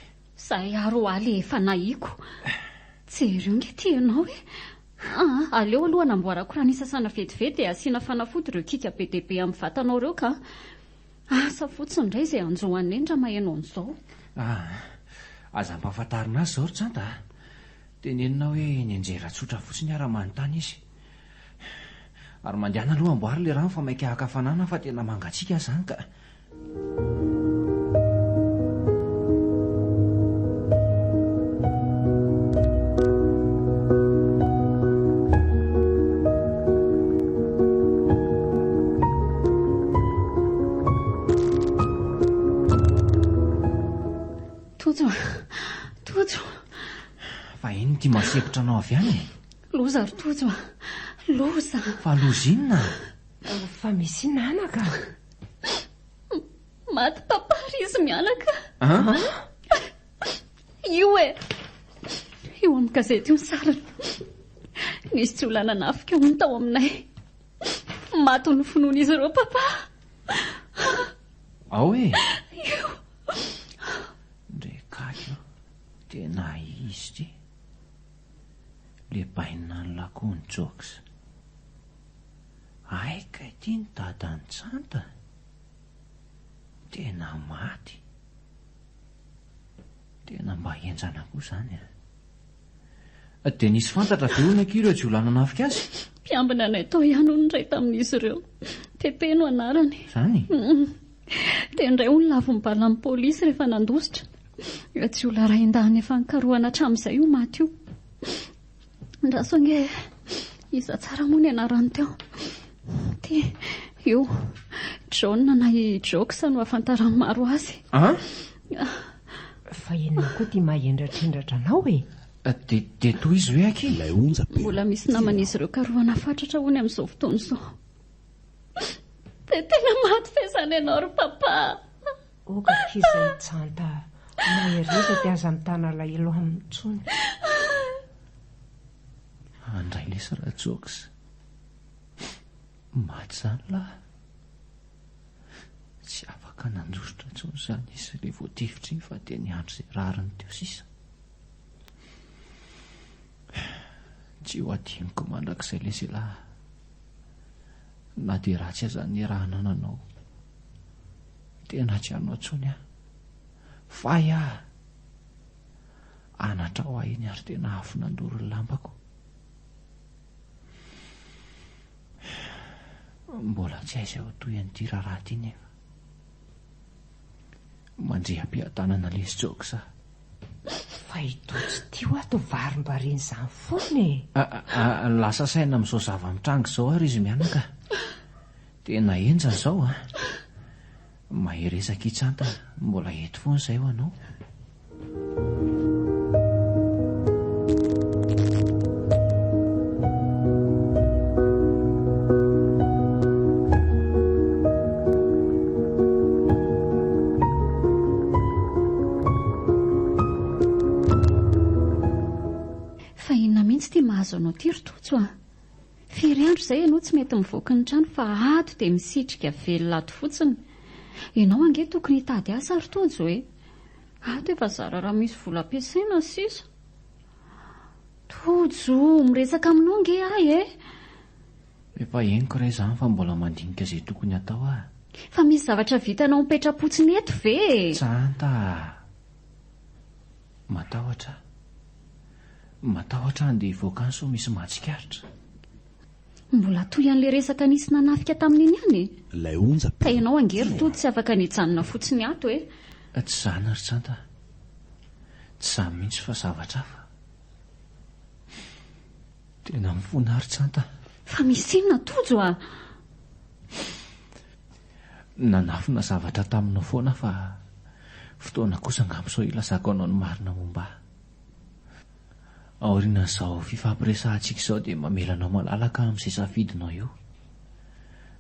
Speaker 2: Zahay aro aly efa nahiako. Jereo nge ty ianao e. Aleo aloha namboarako raha nisasana vetivety dia asiana fanafody ireo kika be dia be amin'ny vatanao ireo ka asa fotsiny indray izay anjohan'ny endra mahaino an'izao.
Speaker 3: Aza mpahafantarina azy izao ry Tranta. Dia nenina hoe nianjera tsotra fotsiny ara-manontany izy. Ary mandehana aloha amboary ilay rano fa maika haka-fanana fa tena mangatsiaka izany ka.
Speaker 2: Tojo.
Speaker 3: Fa iny ty masepitra anao avy any?
Speaker 2: Loza ry Tojo. Loza.
Speaker 3: Fa loza inona?
Speaker 4: Fa misy nanaka.
Speaker 2: Maty papa izy mianaka. Io e. Io amin'ny gazety io ny sarany. Nisy tsy olana nafika ho ny tao aminay. Maty ny finoan'izy ireo papa.
Speaker 3: Ao e?
Speaker 2: Io.
Speaker 3: Ndrekako tena izy ty. Le bainina ny lako ny jokes. Aika ity ny dadany Tranta. Tena maty. Tena mba enjana koa izany a. Dia nisy fantatra be hono ireo jiolana nafika azy.
Speaker 2: Mpiambina anay tao ihany hono indray tamin'izy ireo. Pepe no anarany.
Speaker 3: Zany?
Speaker 2: Dia indray hono lavo mibala amin'ny polisy rehefa nandositra. Io jiola ray indahany efa nikarohana hatramin'izay io maty io. Ndraso ange iza tsara moa ny anarany teo. Ty io John na i Jokes no afantarany maro azy.
Speaker 4: Fa inona koa ty mahendratrhendratra anao e?
Speaker 3: Dia toy izy hoe aky?
Speaker 6: Ilay onja be.
Speaker 2: Mbola misy naman'izy ireo karohana fatratra hoany amin'izao fotoana izao. Dia tena maty fezany ianao ry papa.
Speaker 4: Oka kizay Tranta. Mahereza dia aza mitana lahelo amin'ny tsony.
Speaker 3: Andray lesy raha Jokes. Maty zany lahy. Tsy afaka nandositra intsony izany izy ilay voatifitra iny fa dia niandro izay rariny teo sisa. Tsy ho adiniko mandrakizay lesy lahy. Na dia ratsy aza ny rahana nanao. Tena tsy hanao intsony aho. Fay aho. Anatra ho ahiny ary tena afo nandoro ny lambako. Mbola tsy aiza ho toy an'ity raharaha ty nefa. Mandream-piadanana lesy Jokes aho.
Speaker 4: Fa itotsy ty ho ato varim-bariny izany foana e.
Speaker 3: Lasa saina amin'izao zava-mitranga izao ary izy mianaka. Tena enjana izao a. Maheresaka i Tranta. Mbola eto foana izay ho anao.
Speaker 2: Fa inona mihitsy ty mahazo anao ty ry Tojo a? Firy andro izay ianao tsy mety mivoaka ny trano fa ato dia misitrika velona ato fotsiny. Ianao ange tokony hitady asa ry Tojo e. Ato efa zara raha misy vola ampiasaina sisa. Tojo, miresaka aminao nge ahy e.
Speaker 3: Efa henoko ray izany fa mbola mandinika izay tokony atao aho.
Speaker 2: Fa misy zavatra vitanao mipetra-potsiny eto ve?
Speaker 3: Tranta. Matahotra andeha hivoaka any so misy mahatsikaritra.
Speaker 2: Mbola toy an'le resaka nisy nanafika tamin'iny ihany.
Speaker 6: Ilay onja
Speaker 2: Ka ianao angery Tojo tsy afaka nijanona fotsiny ato e.
Speaker 3: Tsy izany ry Tranta. Tsy izany mihitsy fa zavatra hafa. Tena mifona ry Tranta.
Speaker 2: Fa misy inona Tojo a?
Speaker 3: Nanafina zavatra taminao foana fa fotoana kosa angamba sao ilazako anao ny marina momba. Aorian'izao fifampiresahantsika izao dia mamelanao malalaka amin'izay safidinao io.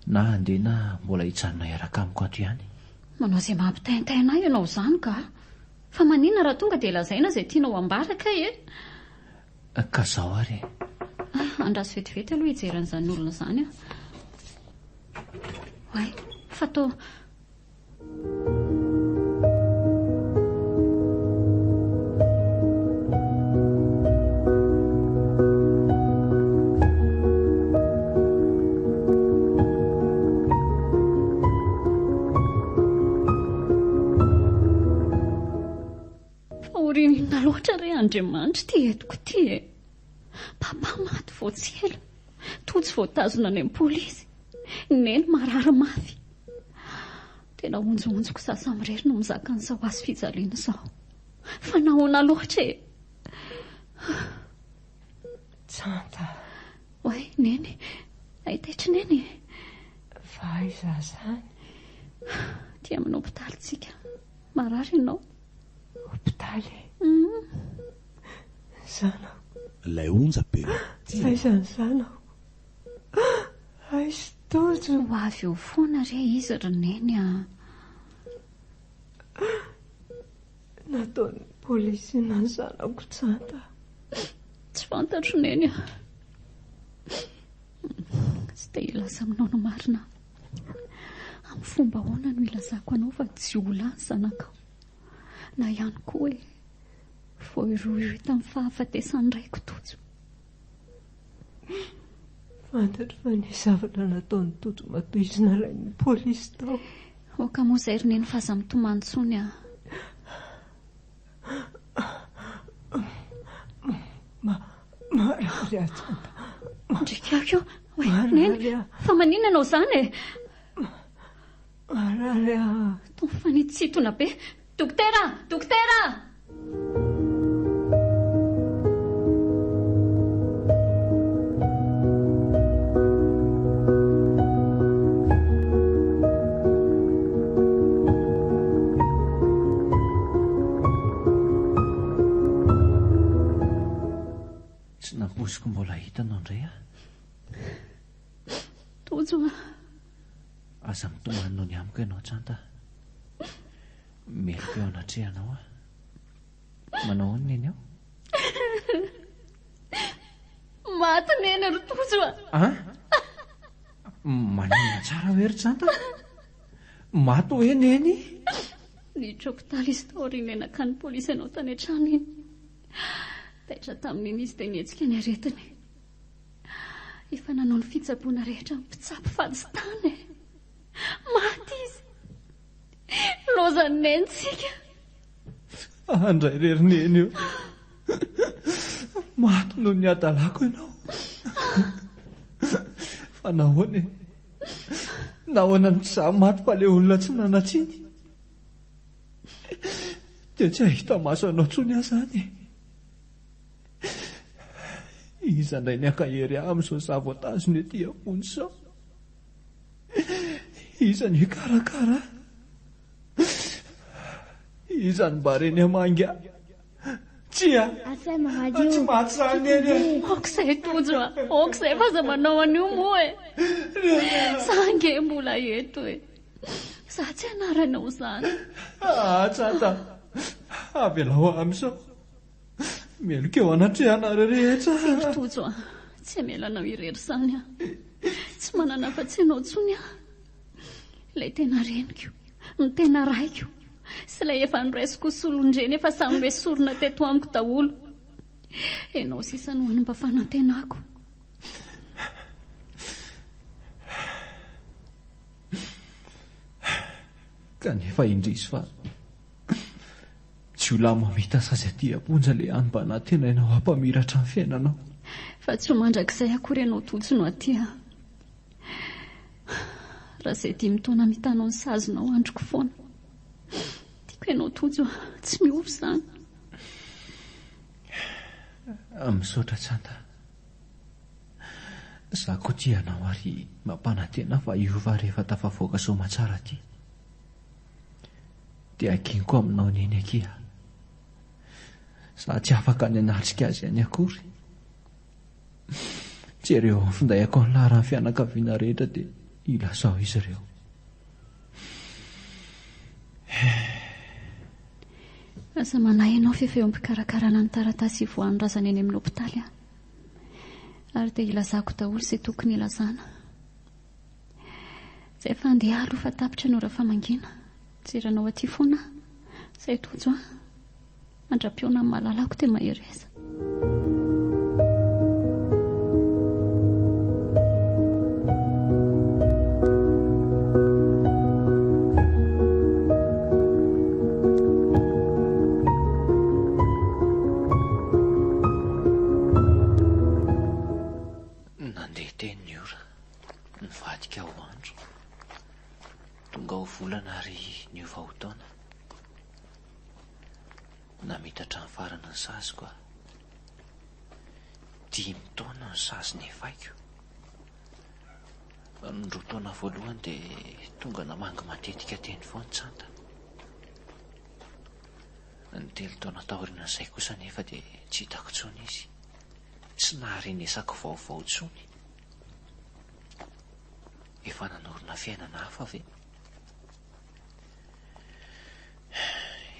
Speaker 3: Na andeha na mbola hijanona iaraka amiko ato ihany.
Speaker 2: Manao izay mampitaintaina ahy ianao izany ka. Fa manina raha tonga dia lazaina izay tianao ambaraka e.
Speaker 3: Ka zao ary.
Speaker 2: Andraso vetivety aloha hijeran'izany olona izany a. Ay, fatao. Fahorinina loatra ry Andriamanitra ty etiko ty e. Papa maty vao tsy ela, tojo vao tazona any amin'ny polisy, neny marary mafy. Tena onjoonjoko sasa mirery no mizaka an'izao azo fijaliana izao. Fa nahoana loatra e.
Speaker 4: Tsanta.
Speaker 2: Oay, neny, ahitaitry neny.
Speaker 4: Fa aiza zany?
Speaker 2: Ty amin'ny hopitaly tsika. Marary ianao.
Speaker 4: Hopitaly? Zanako.
Speaker 6: Ilay onjabe.
Speaker 4: Tsy aizany zanako. Aizy tojo.
Speaker 2: Ho avy eo foana re izy ry neny a.
Speaker 4: Nataon'ny polisina ny zanako Tsanta.
Speaker 2: Tsy fantatro neny a. Tsy dia ilaza aminao no marina. Amin'ny fomba ahoana no ilazako anao fa tsy olana zanakao. Na ihany koa hoe vao iroiro tamin'ny fahafatesany raiko tojo.
Speaker 4: Fantatro fa ny zavatra nataon'ny tojo matoizina ilain'ny polisy tao.
Speaker 2: Oka moa izay ry neny fa aza mitomany-tsony a.
Speaker 4: Marary a Tsanta.
Speaker 2: Ndrikako io. Oe, neny, fa manina ianao izany e.
Speaker 4: Marary a.
Speaker 2: Tony fanitsitona be. Dokotera! Dokotera!
Speaker 3: Tsy namposiko mbola hitanao indray a.
Speaker 2: Tojo a.
Speaker 3: Aza mitomanino ny amiko ianao Tsanta. Meloko eo anatrehanao a. Manao ahoana neny eo?
Speaker 2: Maty neny ry Tojo a.
Speaker 3: Manina tsara hoe ry Tsanta. Maty hoe neny.
Speaker 2: Niditra hopitaly izy tao ry neny ka ny polisy ianao tany an-trano iny. Taitra tamin'iny izy dia nietsika ny aretiny. Efa nanao ny fitsaboana rehetra ny mpitsapy fatsy tany. Maty izy. Lozany nentsika.
Speaker 3: Andray rery neny io. Maty no ny adalako ianao. Fa nahoana e? Nahoana ny za maty fa ilay olona tsy nanatsiny. Dia tsy ahita maso anao tsony aho izany. Iza indray ny akahery amin'izao zava-tazony ety ambony izao. Iza ny karakara. Iza ny mba reny amanga. Tsia. Tsy maty izany neny.
Speaker 2: Okizay Tojo a. Okizay fa za manao an'io moa e. Sange mbola eto e. Za tsy anaranao izany.
Speaker 3: Tsanta. Avelao amin'izao. Meloko eo anatrehanareo rehetra.
Speaker 2: Ry Tojo a. Tsy amelanao irery izany a. Tsy manana afa-tsy anao tsony a. Ilay tena reniko, ny tena raiko, sy ilay efa niraisiko solondreny efa samy hoe sorona teto amiko daholo. Ianao sisa no any mba fanantenako.
Speaker 3: Kanefa indrisy fa tsy olona mamita sazy aty aponja le any mba natenainao hampamiratra ny fiainanao.
Speaker 2: Fa tsy ho mandrakizay akory ianao Tojo no aty a. Raha izay 5 taona mitanao ny sazonao androko foana. Tiako ianao Tojo tsy miovy izany.
Speaker 3: Misaotra Tsanta. Za koa tia anao ary mampanantena fa hiova rehefa tafavoaka soamantsara ty. Dia akinko aminao neny akia. Sa tsy afaka ny anatrika azy any akory. Tsy ireo findayako ny laharany fianakaviana rehetra dia ilazao izy ireo.
Speaker 2: Asa manahy ianao fefeom-pikarakarana ny taratasy voan'razana eny amin'ny hopitaly ary dia ilazako daholo izay tokony ilazana. Izay efa andeha aloha fa tapitra ny ora famangina. Jeranao aty foana izay tojo mandra-piona amin'ny mahalalako dia mahery eza.
Speaker 5: Nandeha teny ny ora, nivadika ho andro, tonga ho volana ary niova ho taona. Namitatra ny farana ny saziko aho. 5 taona ny sazy nefaiko. Ny 2 taona voalohany dia tonga namangy matetika teny foana tsanta. Ny 3 taona taorian'izay kosa nefa dia tsy hitako intsony izy. Tsy nahary nesako vaovao intsony. Efa nanorina fiainana hafa ve?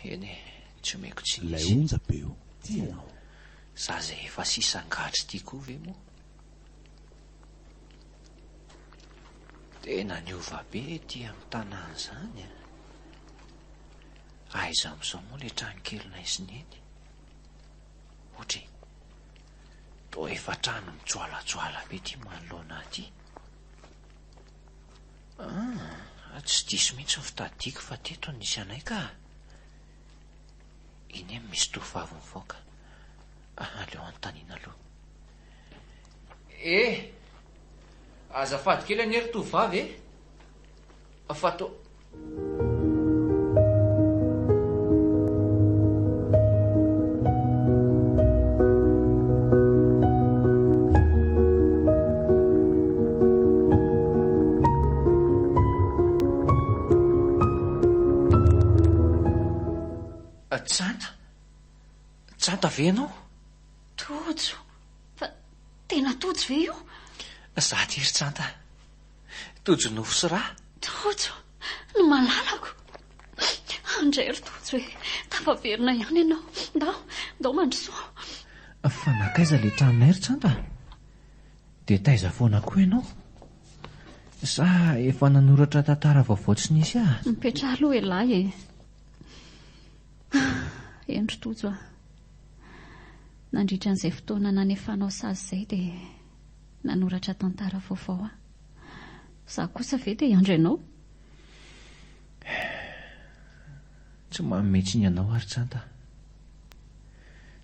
Speaker 5: Eny e, tsy omeko tsy nisy.
Speaker 6: Ilay onjam-peo tianao.
Speaker 5: Za izay efa sisa angatry tia koa ve moa? Tena niova be ety amin'ny tanàna izany. Aiza amin'izao moa ilay trano kelina isineny? Ohatra toa efa trano mijoalajoala be ety manoloana aty. Tsy diso mihitsy ny fitadiako fa teto nisy anay ka. Iny eny misy tovovavy mivoaka. Aleo anontaniana aloha. Azafady kely anery tovovavy e? Fa Tsanta ve ianao?
Speaker 2: Tojo. Fa tena tojo ve io?
Speaker 5: Za ty ry tsanta. Tojo nofo sy rà.
Speaker 2: Tojo, ny malalako. Andray ry tojo e. Tafaverina ihany ianao. Ndao mandrosoa.
Speaker 3: Fa nakaiza ilay tranonay ry tsanta? Dia taiza foana koa ianao? Sa efa nanoratra tantara vaovao tsy nisy aho?
Speaker 2: Mipetra aloha elahy e. Endry tojo nandritra an'izay fotoana nanefanao sazy izay dia nanoratra tantara vaovao aho. Za kosa ve dia iandrainao?
Speaker 3: Tsy mametsy ny anao ary tsanta.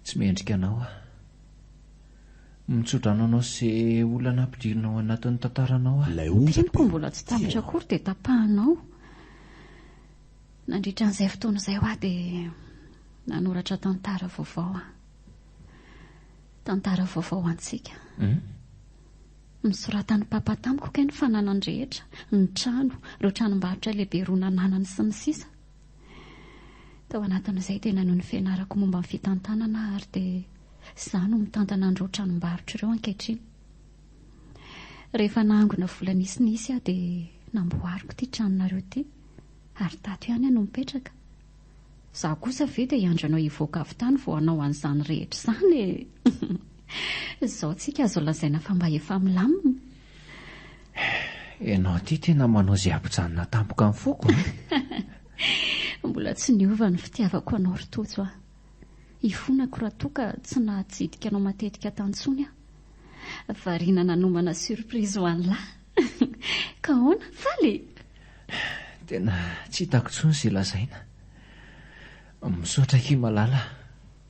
Speaker 3: Tsy mendrika anao aho. Mitsodranao sy olana ampidirinao anatin'ny tantaranao aho.
Speaker 2: Teniko mbola tsy tapitra akory dia tapahanao. Nandritra an'izay fotoana izay ho aho dia nanoratra tantara vaovao aho. Tantara vaovao antsika. Misoratany papa tamiko kay ny fananany rehetra, ny trano, ireo tranombarotra lehibe roa nananany sy ny sisa. Tao anatin'izay dia nanohy ny fianarako momba ny fitantanana ary dia izaho no mitantana an'ireo tranombarotra ireo ankehitriny. Rehefa nahangona vola nisy aho dia namboariko ity tranonareo ity ary tato ihany no mipetraka. Za kosa ve dia iandranao hivoaka avy tany vao hanao an'izany rehetra izany e. Izao tsika azo lazaina fa mba efa milamina.
Speaker 3: Ianao ity tena manao izay ampijanona tampoka amin'ny foko.
Speaker 2: Mbola tsy niova ny fitiavako anao ry tojo aho. Ifonako raha toa ka tsy nahajidika anao matetika tantsony aho. Variana nanomana surprise ho an'lahy. Ka ahoana faly?
Speaker 3: Tena tsy hitako intsony izay lazaina. Misaotra Himalala.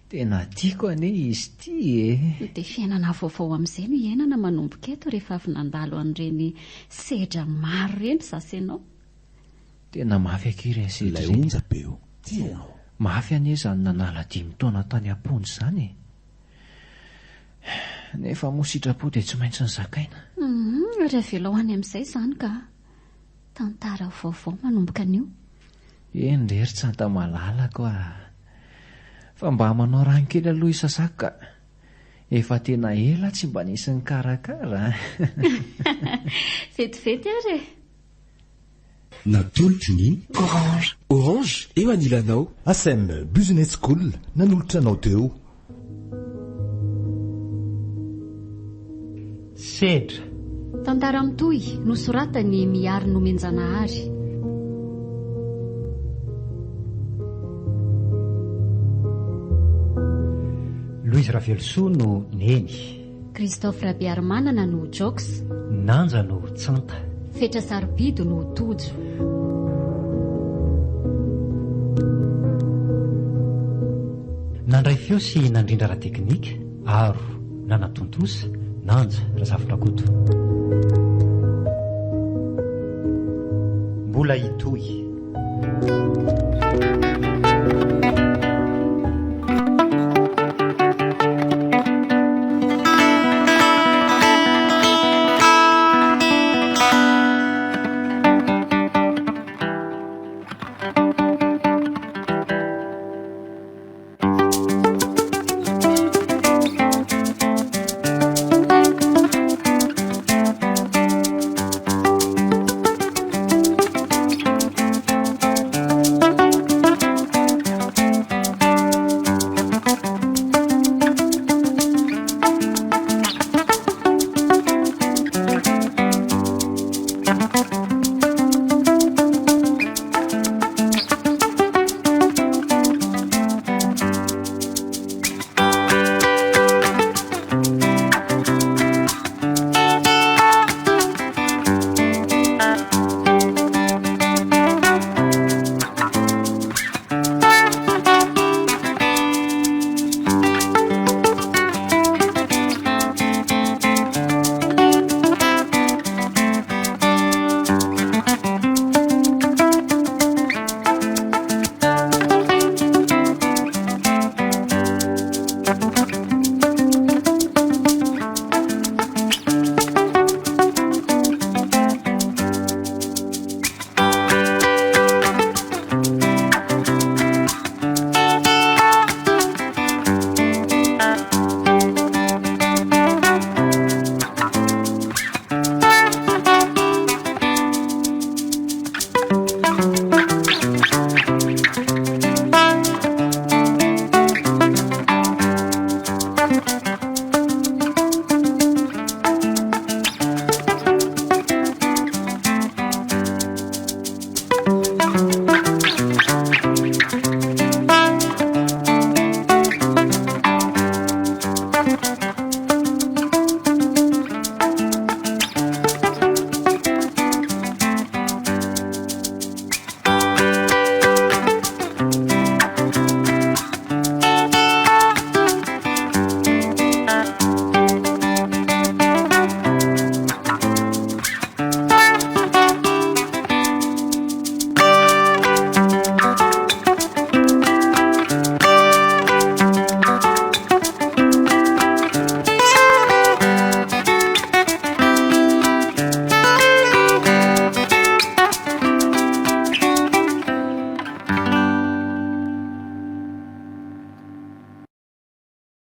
Speaker 3: Tena tiako anie izy ity e.
Speaker 2: Dia fiainana vaovao amin'izay no iainana manomboka eto rehefa avy nandalo an'ireny sedra maro ireny sasy ianao.
Speaker 3: Tena mafy ankireny sedra
Speaker 6: Ilay onjam-peo tianao.
Speaker 3: Mafy anie izany nanala 5 taona tany am-pony izany e. Nefa moa sitrapo dia tsy maintsy ny zakaina.
Speaker 2: Ry avelao any amin'izay izany ka tantara vaovao manomboka an'io.
Speaker 3: Eny ry tsanta malalako a. fa mba manao rankely aloha isasaka efa tena ela tsy mba nisy ny karakara.
Speaker 2: Vetivety ary.
Speaker 6: natolotra ny
Speaker 7: Orange eo anilanao.
Speaker 6: ASM Business School nanolotra anao teo.
Speaker 1: Sedra
Speaker 2: Tantara mitoy nosoratany miary nomenjanahary.
Speaker 1: Louise Ravelosoa no Neny,
Speaker 2: Christophe Rabiarmanana no Jox,
Speaker 1: Nanja no Tsanta,
Speaker 2: Fetra Sarbido no Tojo.
Speaker 1: nandray feo sy nandrindra raha teknika aro nanatontosa Nanja Razafinakoto. Mbola hitohy